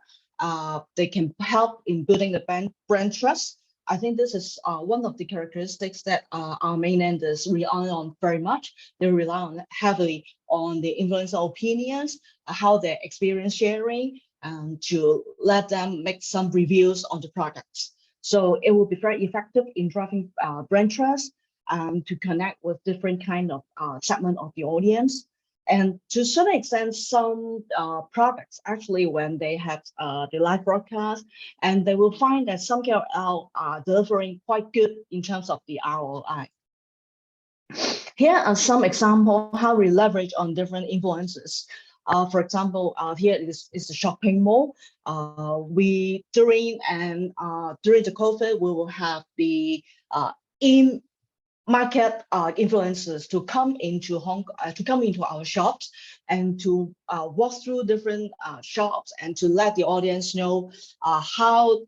They can help in building the brand trust. I think this is one of the characteristics that our mainlanders rely on very much. They rely on heavily on the influencer opinions, how their experience sharing, to let them make some reviews on the products. So it will be very effective in driving brand trust to connect with different kind of segment of the audience. And to a certain extent, some products actually, when they have the live broadcast, and they will find that some KOL are delivering quite good in terms of the ROI. Here are some examples how we leverage on different influencers. For example, here is the shopping mall. During the COVID, we will have the in-market influencers to come into our shops and to walk through different shops and to let the audience know how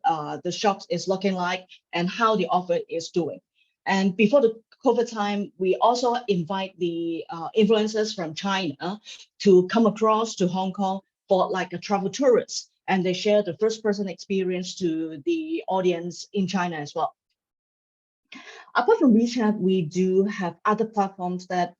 the shops is looking like and how the offer is doing. And before the COVID time, we also invite the influencers from China to come across to Hong Kong for like a travel tourist, and they share the first-person experience to the audience in China as well. Apart from WeChat, we do have other platforms that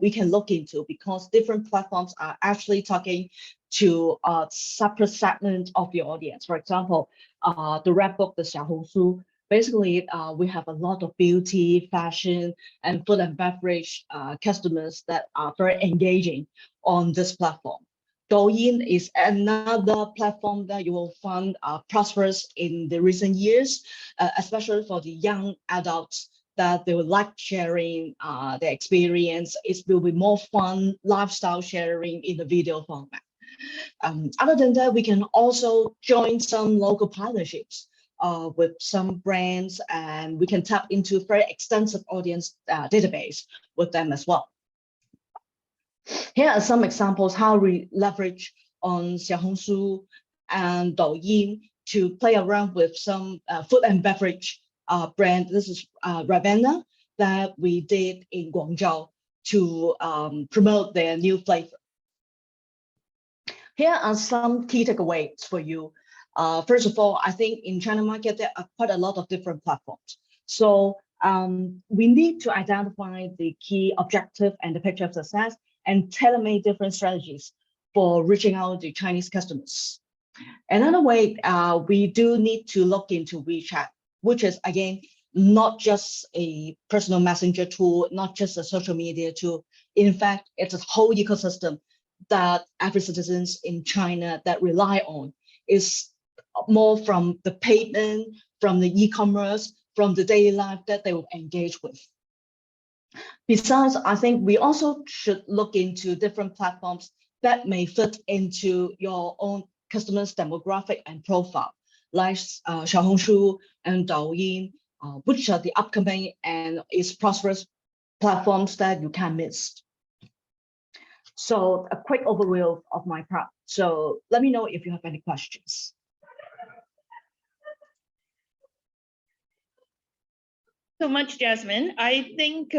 we can look into, because different platforms are actually talking to a separate segment of the audience. For example, the rap book, the Xiaohongshu. Basically, we have a lot of beauty, fashion, and food and beverage customers that are very engaging on this platform. Douyin is another platform that you will find prosperous in the recent years, especially for the young adults, that they would like sharing their experience. It will be more fun lifestyle sharing in the video format. Other than that, we can also join some local partnerships with some brands, and we can tap into a very extensive audience database with them as well. Here are some examples how we leverage on Xiaohongshu and Douyin to play around with some food and beverage brand. This is Ravenna that we did in Guangzhou to promote their new flavor. Here are some key takeaways for you. First of all, I think in China market, there are quite a lot of different platforms. So we need to identify the key objective and the picture of success and tailor-made different strategies for reaching out to Chinese customers. Another way, we do need to look into WeChat, which is, again, not just a personal messenger tool, not just a social media tool. In fact, it's a whole ecosystem that every citizens in China that rely on. Is more from the payment, from the e-commerce, from the daily life that they will engage with. Besides, I think we also should look into different platforms that may fit into your own customers' demographic and profile, like Xiaohongshu and Douyin, which are the upcoming and is prosperous platforms that you can't miss. So a quick overview of my part. So let me know if you have any questions. So much, Jasmine. I think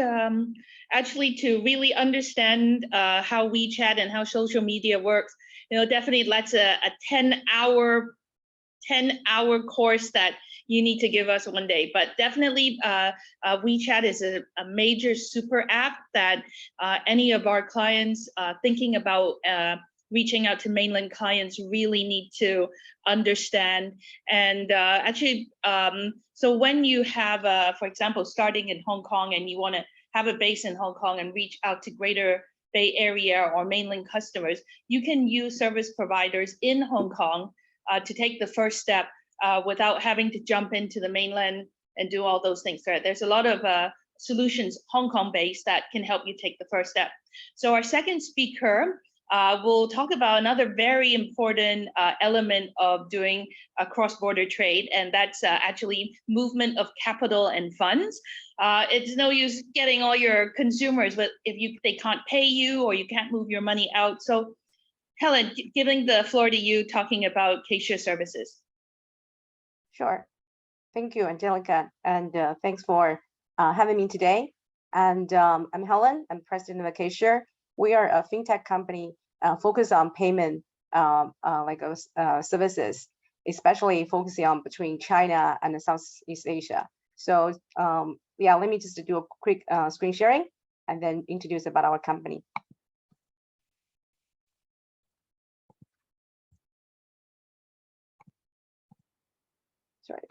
actually to really understand how WeChat and how social media works, definitely that's a 10-hour course that you need to give us one day. But definitely WeChat is a major super app that any of our clients thinking about reaching out to mainland clients really need to understand. And actually, so when you have, for example, starting in Hong Kong and you want to have a base in Hong Kong and reach out to greater Bay Area or mainland customers, you can use service providers in Hong Kong to take the first step without having to jump into the mainland and do all those things. There's a lot of solutions Hong Kong based that can help you take the first step. So our second speaker will talk about another very important element of doing a cross-border trade, and that's actually movement of capital and funds. It's no use getting all your consumers, but if they can't pay you or you can't move your money out. So Helen, giving the floor to you, talking about cashier services. Sure. Thank you, Angelica, and thanks for having me today. And I'm Helen. I'm president of Cashier. We are a fintech company focused on payment services, especially focusing on between China and Southeast Asia. So yeah, let me just do a quick screen sharing and then introduce about our company. Sorry.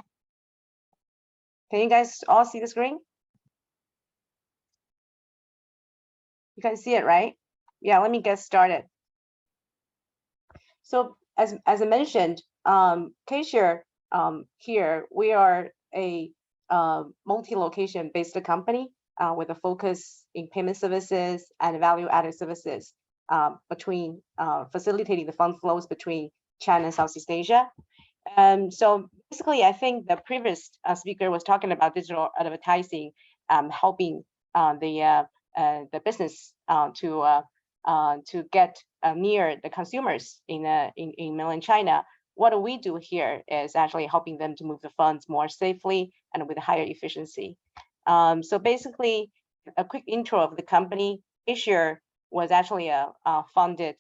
Can you guys all see the screen? You can see it, right? Yeah, let me get started. So as I mentioned, Cashier here, we are a multi-location based company with a focus in payment services and value-added services between facilitating the fund flows between China and Southeast Asia. So basically, I think the previous speaker was talking about digital advertising, helping the business to get near the consumers in mainland China. What we do here is actually helping them to move the funds more safely and with higher efficiency. So basically, a quick intro of the company. Cashier was actually founded,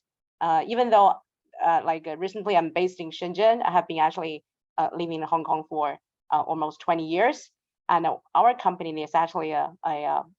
even though recently I'm based in Shenzhen. I have been actually living in Hong Kong for almost 20 years. And our company is actually a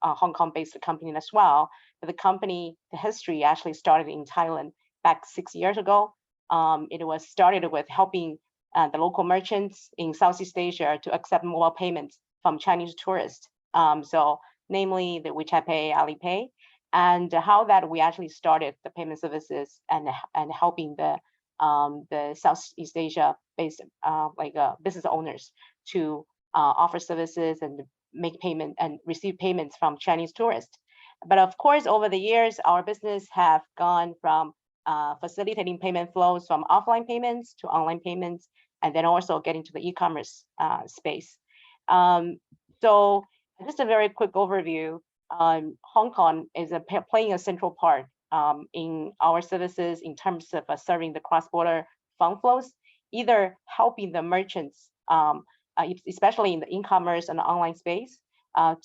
Hong Kong-based company as well. But the history actually started in Thailand back 6 years ago. It was started with helping the local merchants in Southeast Asia to accept mobile payments from Chinese tourists. So namely the WeChat Pay, Alipay, and how that we actually started the payment services and helping the Southeast Asia-based business owners to offer services and make payment and receive payments from Chinese tourists. But of course, over the years, our business have gone from facilitating payment flows from offline payments to online payments, and then also getting to the e-commerce space. So just a very quick overview. Hong Kong is playing a central part in our services in terms of serving the cross-border fund flows, either helping the merchants, especially in the e-commerce and the online space,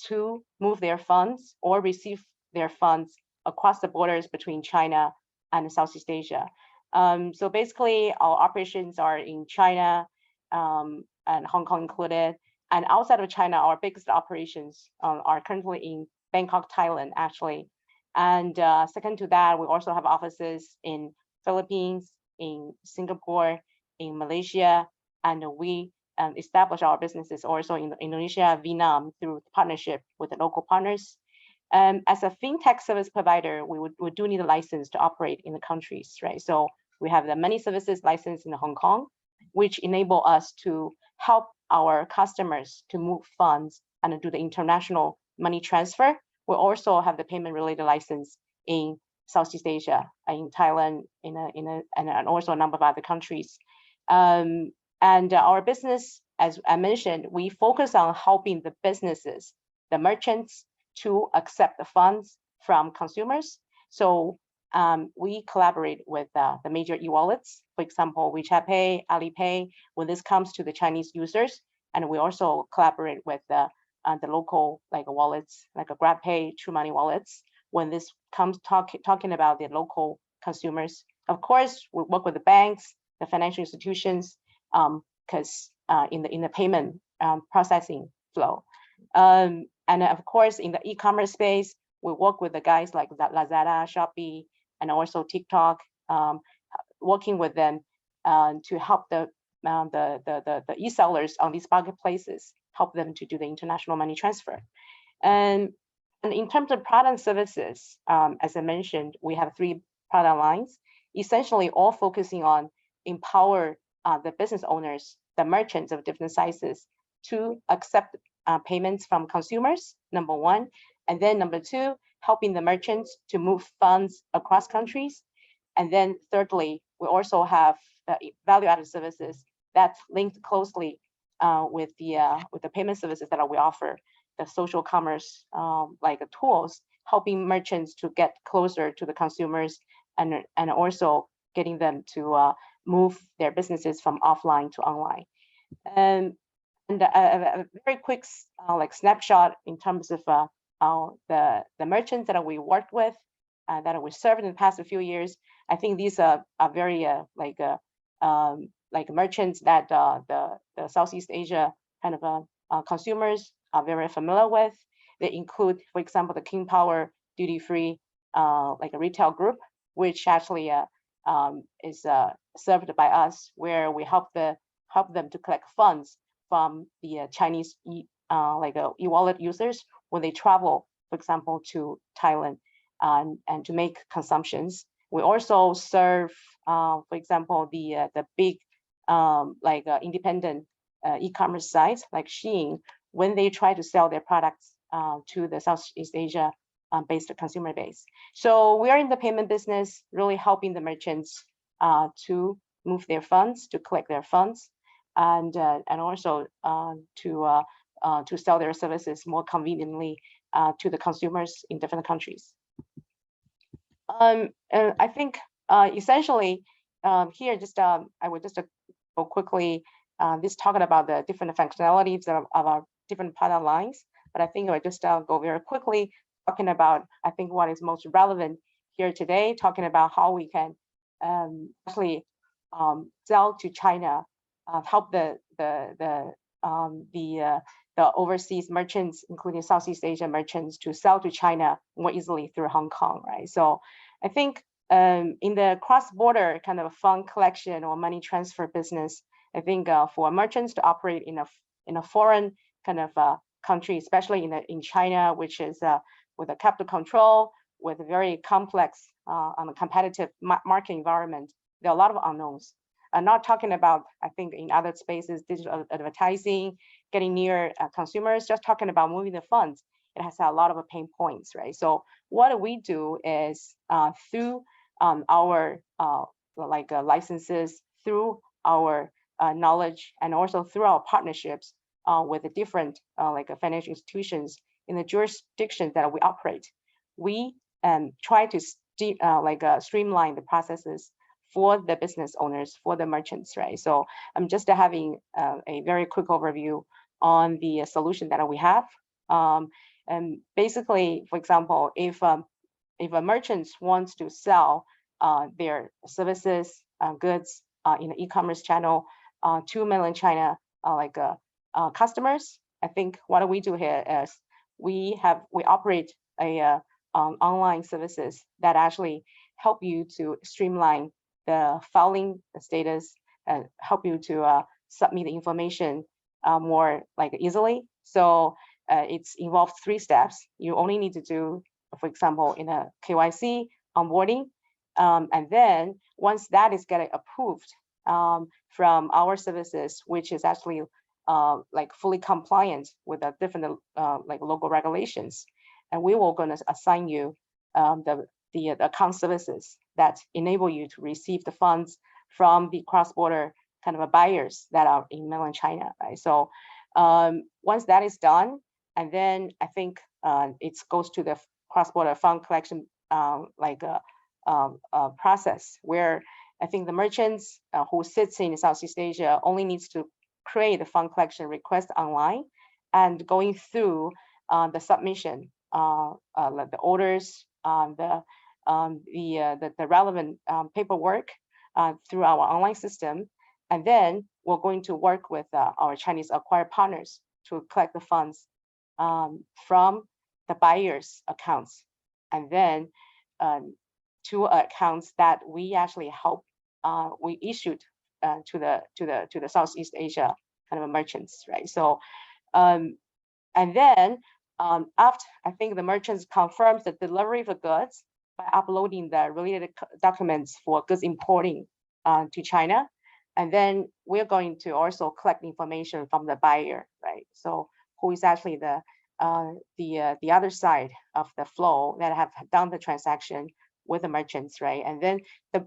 to move their funds or receive their funds across the borders between China and Southeast Asia. So basically, our operations are in China and Hong Kong included. And outside of China, our biggest operations are currently in Bangkok, Thailand, actually. And second to that, we also have offices in Philippines, in Singapore, in Malaysia, and we establish our businesses also in Indonesia, Vietnam through partnership with the local partners. As a fintech service provider, we do need a license to operate in the countries, right? So we have the money services license in Hong Kong, which enable us to help our customers to move funds and do the international money transfer. We also have the payment related license in Southeast Asia, in Thailand, and also a number of other countries. And our business, as I mentioned, we focus on helping the businesses, the merchants, to accept the funds from consumers. So we collaborate with the major e-wallets, for example, WeChat Pay, Alipay, when this comes to the Chinese users. And we also collaborate with the local wallets, like a GrabPay, True Money wallets, when this comes talking about the local consumers. Of course, we work with the banks, the financial institutions, because in the payment processing flow. And of course, in the e-commerce space, we work with the guys like Lazada, Shopee, and also TikTok, working with them to help the e-sellers on these marketplaces, help them to do the international money transfer. And And in terms of product and services, as I mentioned, we have 3 product lines, essentially all focusing on empower the business owners, the merchants of different sizes to accept payments from consumers, number 1. And then number 2, helping the merchants to move funds across countries. And then thirdly, we also have value-added services that's linked closely with the payment services that we offer, the social commerce like tools, helping merchants to get closer to the consumers and also getting them to move their businesses from offline to online. And a very quick like snapshot in terms of the merchants that we worked with, that we served in the past few years. I think these are very like merchants that the Southeast Asia kind of consumers are very familiar with. They include, for example, the King Power duty free like a retail group, which actually is served by us, where we help them to collect funds from the Chinese e-wallet users when they travel, for example, to Thailand and to make consumptions. We also serve, for example, the big independent e-commerce sites like Shein when they try to sell their products to the Southeast Asia based consumer base. So we are in the payment business, really helping the merchants to move their funds, to collect their funds, and also to sell their services more conveniently to the consumers in different countries. And I think essentially here, just I would just go quickly this talking about the different functionalities of our different product lines. But I think I would just go very quickly talking about, I think, what is most relevant here today, talking about how we can actually sell to China, help the overseas merchants, including Southeast Asia merchants, to sell to China more easily through Hong Kong, right? So I think in the cross-border kind of fund collection or money transfer business, I think for merchants to operate in a foreign kind of country, especially in China, which is with a capital control, with a very complex on a competitive market environment, there are a lot of unknowns. I'm not talking about, I think, in other spaces, digital advertising, getting near consumers, just talking about moving the funds. It has a lot of pain points, right? So what we do is through our licenses, through our knowledge, and also through our partnerships with the different financial institutions in the jurisdictions that we operate, we try to streamline the processes for the business owners, for the merchants, right? So I'm just having a very quick overview on the solution that we have. And basically, for example, if a merchant wants to sell their services, goods in the e-commerce channel to mainland China customers, I think what we do here is we operate a online services that actually help you to streamline the filing status and help you to submit the information more easily. So it's involved 3 steps. You only need to do, for example, in a KYC onboarding, and then once that is getting approved from our services, which is actually fully compliant with the different local regulations, and we will going to assign you the account services that enable you to receive the funds from the cross-border kind of buyers that are in mainland China, right? So once that is done, and then I think it goes to the cross-border fund collection process, where I think the merchants who sits in Southeast Asia only needs to create a fund collection request online, and going through the submission, the orders, the relevant paperwork through our online system, and then we're going to work with our Chinese acquired partners to collect the funds from the buyers' accounts, and then to accounts that we actually help we issued to the Southeast Asia kind of merchants, right? So and then after I think the merchants confirms the delivery of the goods by uploading the related documents for goods importing to China. And then we're going to also collect information from the buyer, right? So who is actually the other side of the flow that have done the transaction with the merchants, right? And then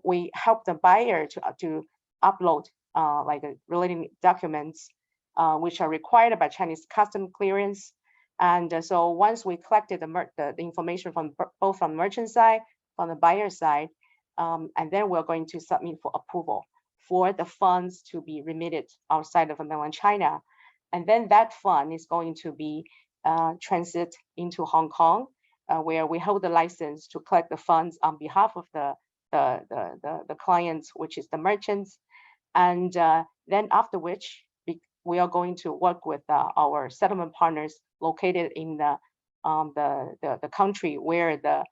we help the buyer to upload like related documents which are required by Chinese custom clearance. And so once we collected the information from both from the merchant side, from the buyer side, and then we're going to submit for approval for the funds to be remitted outside of mainland China. And then that fund is going to be transit into Hong Kong, where we hold the license to collect the funds on behalf of the clients, which is the merchants. And then after which, we are going to work with our settlement partners located in the country where the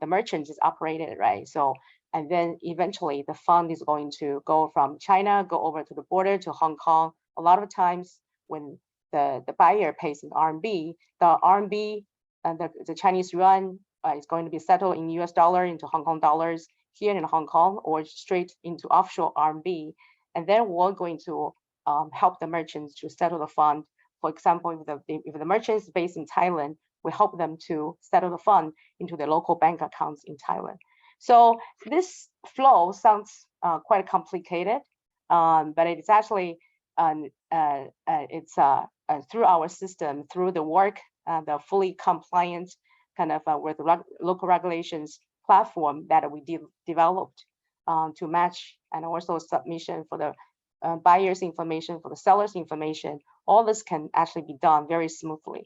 merchant is operated, right? So, and then eventually the fund is going to go from China, go over to the border to Hong Kong. A lot of times when the buyer pays in RMB, the RMB and the Chinese yuan is going to be settled in US dollar into Hong Kong dollars here in Hong Kong or straight into offshore RMB. And then we're going to help the merchants to settle the fund. For example, if the merchant is based in Thailand, we help them to settle the fund into their local bank accounts in Thailand. So this flow sounds quite complicated, but it's actually through our system, through the work, the fully compliant kind of with local regulations platform that we developed to match, and also submission for the buyer's information, for the seller's information. All this can actually be done very smoothly.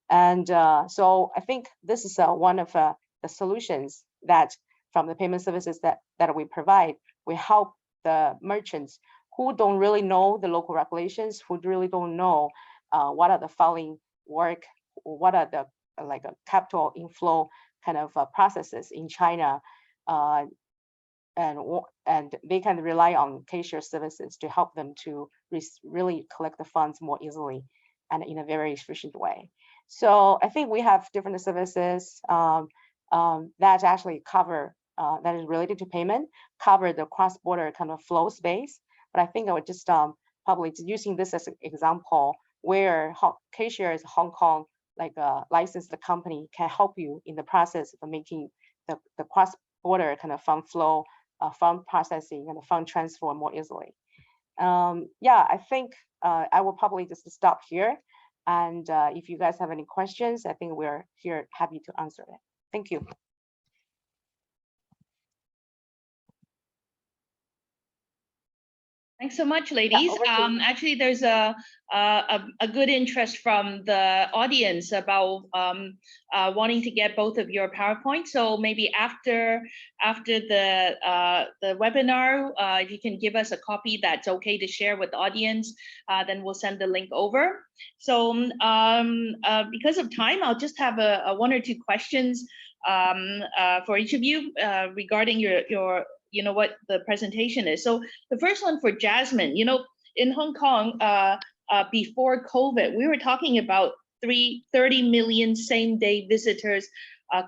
And so I think this is one of the solutions that from the payment services that we provide. We help the merchants who don't really know the local regulations, who really don't know what are the filing work, what are the like a capital inflow kind of processes in China, and they can rely on cashier services to help them to really collect the funds more easily and in a very efficient way. So I think we have different services that actually cover, that is related to payment, cover the cross-border kind of flow space. But I think I would just probably using this as an example where cashiers Hong Kong, like a licensed company, can help you in the process of making the cross-border kind of fund flow, fund processing, and fund transfer more easily. Yeah, I think I will probably just stop here. And if you guys have any questions, I think we're here happy to answer it. Thank you. Thanks so much, ladies. Actually, there's a good interest from the audience about wanting to get both of your PowerPoints. So maybe after the webinar, if you can give us a copy that's okay to share with the audience, then we'll send the link over. So because of time, I'll just have one or two questions for each of you regarding your what the presentation is. So the first one for Jasmine, in Hong Kong, before COVID, we were talking about 30 million same-day visitors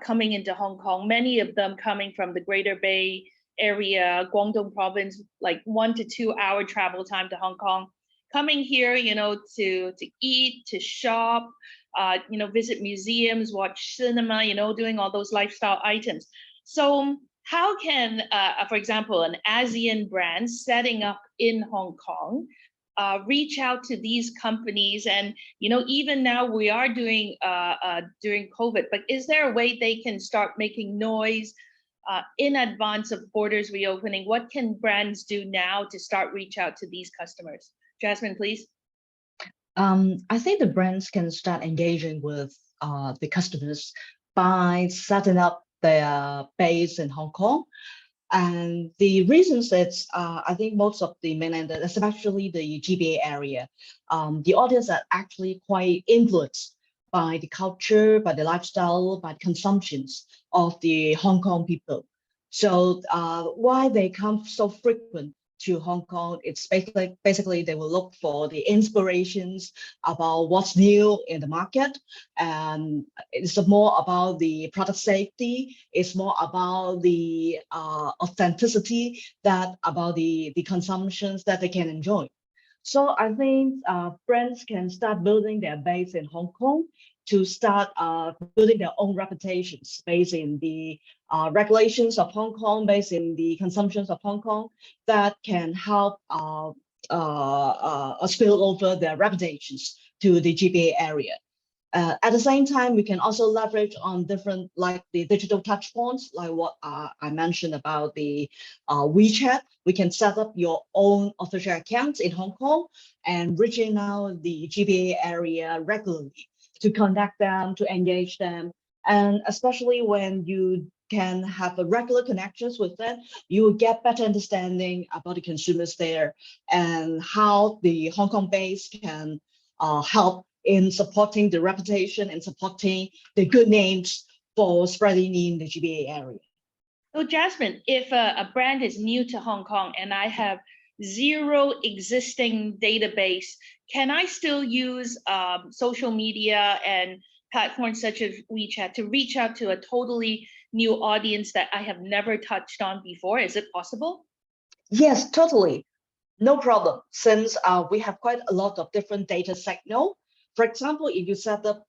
coming into Hong Kong, many of them coming from the Greater Bay Area, Guangdong province, like 1 to 2 hour travel time to Hong Kong, coming here, to eat, to shop, visit museums, watch cinema, doing all those lifestyle items. So how can, for example, an ASEAN brand setting up in Hong Kong reach out to these companies? And even now we are doing during COVID, but is there a way they can start making noise in advance of borders reopening? What can brands do now to start reach out to these customers? Jasmine, please. I think the brands can start engaging with the customers by setting up their base in Hong Kong. And the reasons is, I think most of the mainland, especially the GBA area, the audience are actually quite influenced by the culture, by the lifestyle, by the consumptions of the Hong Kong people. So why they come so frequent to Hong Kong, it's basically they will look for the inspirations about what's new in the market, and it's more about the product safety. It's more about the authenticity, that about the consumptions that they can enjoy. So I think brands can start building their base in Hong Kong to start building their own reputations based in the regulations of Hong Kong, based in the consumptions of Hong Kong, that can help spill over their reputations to the GBA area. At the same time, we can also leverage on different, like the digital touch points, like what I mentioned about the WeChat. We can set up your own official accounts in Hong Kong and reaching out the GBA area regularly to contact them, to engage them. And especially when you can have a regular connections with them, you will get better understanding about the consumers there and how the Hong Kong base can help in supporting the reputation and supporting the good names for spreading in the GBA area. So Jasmine, if a brand is new to Hong Kong and I have zero existing database, can I still use social media and platforms such as WeChat to reach out to a totally new audience that I have never touched on before? Is it possible? Yes, totally. No problem, since we have quite a lot of different data signal. For example, if you set up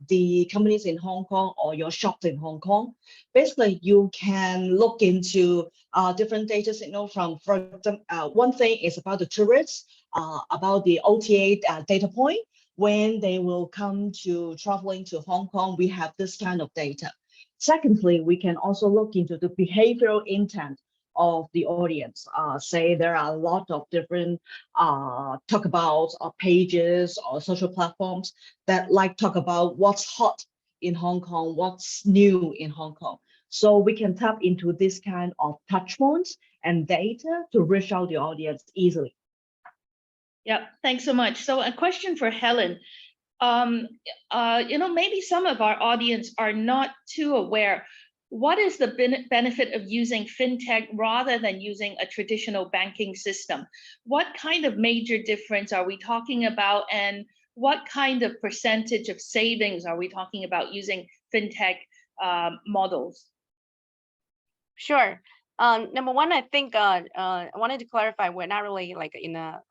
the companies in Hong Kong or your shops in Hong Kong, basically you can look into different data signal from, for example, one thing is about the tourists, about the OTA data point. When they will come to traveling to Hong Kong, we have this kind of data. Secondly, we can also look into the behavioral intent of the audience. Say there are a lot of different talk about pages or social platforms that like talk about what's hot in Hong Kong, what's new in Hong Kong. So we can tap into this kind of touch points and data to reach out the audience easily. Yeah, thanks so much. So a question for Helen. Maybe some of our audience are not too aware. What is the benefit of using fintech rather than using a traditional banking system? What kind of major difference are we talking about, and what kind of percentage of savings are we talking about using fintech models? Sure. Number one, I think I wanted to clarify, we're not really like in a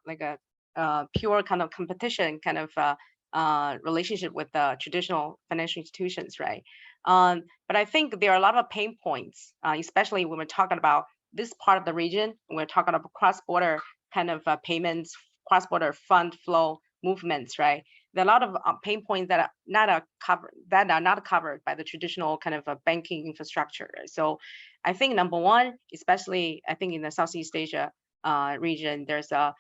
pure kind of competition kind of relationship with the traditional financial institutions, right? But I think there are a lot of pain points, especially when we're talking about this part of the region. We're talking about cross-border kind of payments, cross-border fund flow movements, right? There are a lot of pain points that are not covered by the traditional kind of banking infrastructure. So I think number one, especially I think in the Southeast Asia region, there's a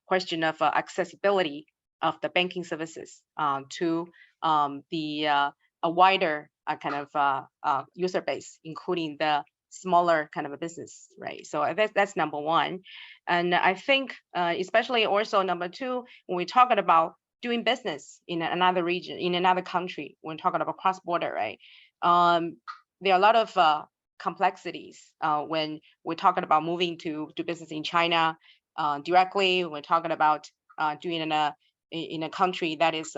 question of accessibility of the banking services to a wider kind of user base, including the smaller kind of a business, right? So that's number one. And I think especially also number two, when we're talking about doing business in another region, in another country, when talking about cross-border, right? There are a lot of complexities when we're talking about moving to do business in China directly. We're talking about doing in a country that is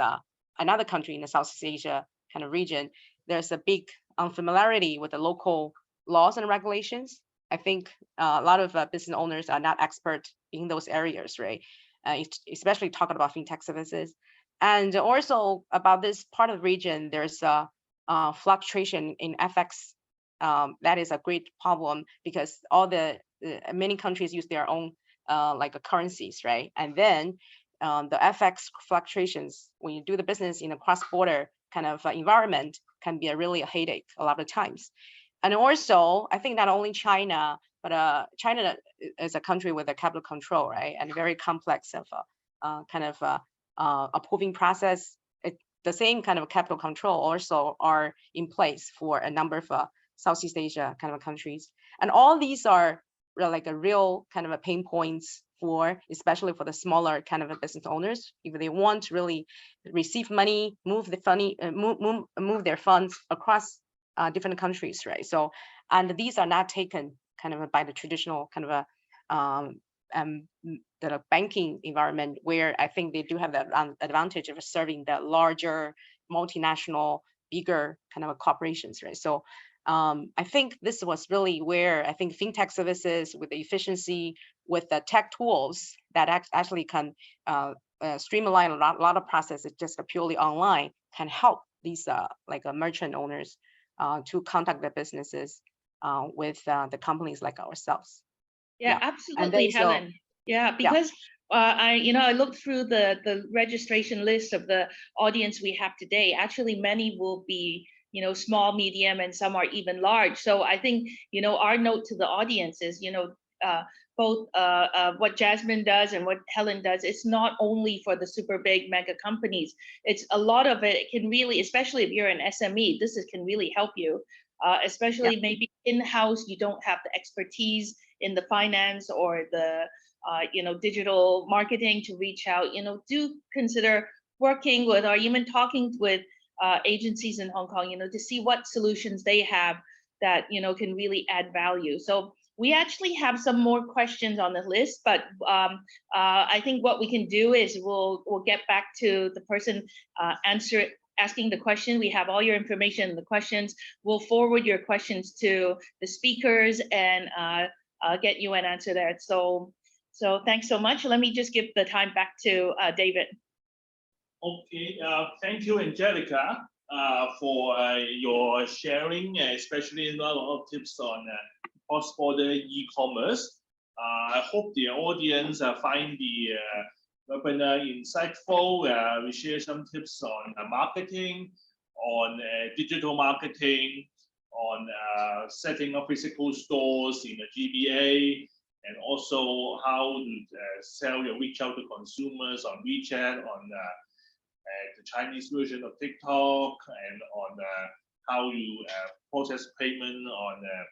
another country in the Southeast Asia kind of region. There's a big unfamiliarity with the local laws and regulations. I think a lot of business owners are not expert in those areas, right? Especially talking about fintech services. And also about this part of the region, there's a fluctuation in FX. That is a great problem because many countries use their own currencies, right? And then the FX fluctuations, when you do the business in a cross-border kind of environment, can be really a headache a lot of times. And also, I think not only China, but China is a country with a capital control, right? And very complex of kind of approving process. The same kind of capital control also are in place for a number of Southeast Asia kind of countries. And all these are like a real kind of a pain points for, especially for the smaller kind of business owners, if they want to really receive money, move their funds across different countries, right? So, and these are not taken kind of by the traditional kind of the banking environment, where I think they do have the advantage of serving the larger multinational, bigger kind of corporations, right? So I think this was really where I think fintech services with the efficiency, with the tech tools that actually can streamline a lot of processes just purely online, can help these merchant owners to contact their businesses with the companies like ourselves. Yeah, absolutely, Helen. Yeah, because I looked through the registration list of the audience we have today. Actually, many will be small, medium, and some are even large. So I think our note to the audience is both what Jasmine does and what Helen does. It's not only for the super big mega companies. It's a lot of it can really, especially if you're an SME, can really help you. Especially maybe in-house, you don't have the expertise in the finance or the digital marketing to reach out. Do consider working with or even talking with agencies in Hong Kong, to see what solutions they have that can really add value. So we actually have some more questions on the list, but I think what we can do is we'll get back to the person asking the question. We have all your information in the questions. We'll forward your questions to the speakers and get you an answer there. So thanks so much. Let me just give the time back to David. Okay, thank you, Angelica, for your sharing, especially a lot of tips on cross-border e-commerce. I hope the audience find the webinar insightful. We share some tips on marketing, on digital marketing, on setting up physical stores in the GBA, and also how to reach out to consumers on WeChat, on the Chinese version of TikTok, and on how you process payment on a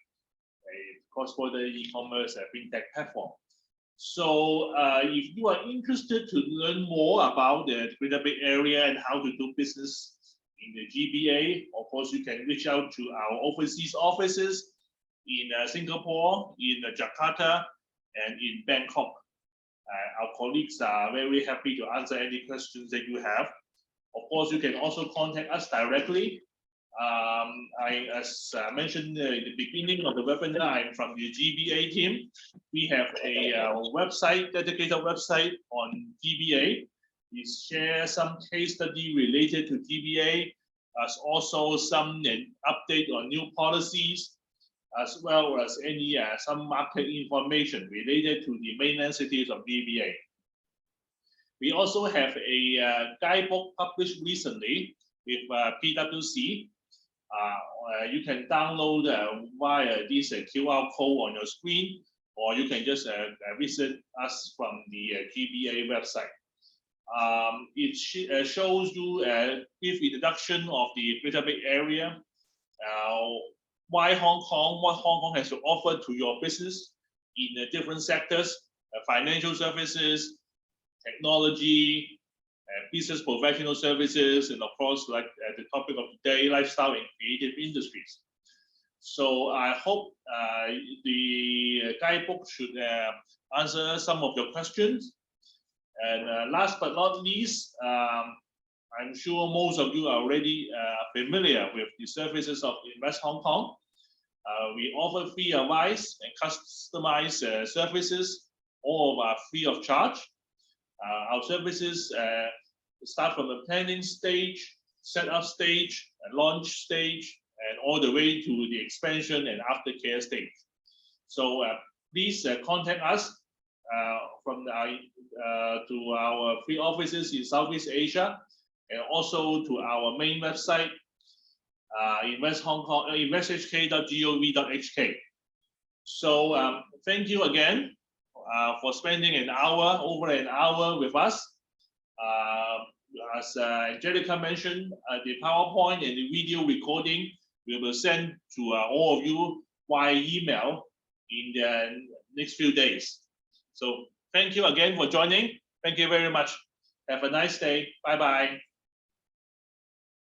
cross-border e-commerce Fintech platform. So if you are interested to learn more about the Greater Bay Area and how to do business in the GBA, of course, you can reach out to our overseas offices in Singapore, in Jakarta, and in Bangkok. Our colleagues are very happy to answer any questions that you have. Of course, you can also contact us directly. As mentioned in the beginning of the webinar, I'm from the GBA team. We have a dedicated website on GBA. We share some case study related to GBA, as also some update on new policies, as well as any some market information related to the mainland cities of GBA. We also have a guidebook published recently with PwC. You can download via this QR code on your screen, or you can just visit us from the GBA website. It shows you a brief introduction of the Greater Bay Area, why Hong Kong, what Hong Kong has to offer to your business in different sectors, financial services, technology, business professional services, and of course, like the topic of today, lifestyle and creative industries. So I hope the guidebook should answer some of your questions. And last but not least, I'm sure most of you are already familiar with the services of Invest Hong Kong. We offer free advice and customized services, all of free of charge. Our services start from the planning stage, setup stage, and launch stage, and all the way to the expansion and aftercare stage. So please contact us to our free offices in Southeast Asia, and also to our main website, InvestHK.gov.hk. So thank you again for spending over an hour with us. As Angelica mentioned, the PowerPoint and the video recording we will send to all of you via email in the next few days. So thank you again for joining. Thank you very much. Have a nice day. Bye-bye.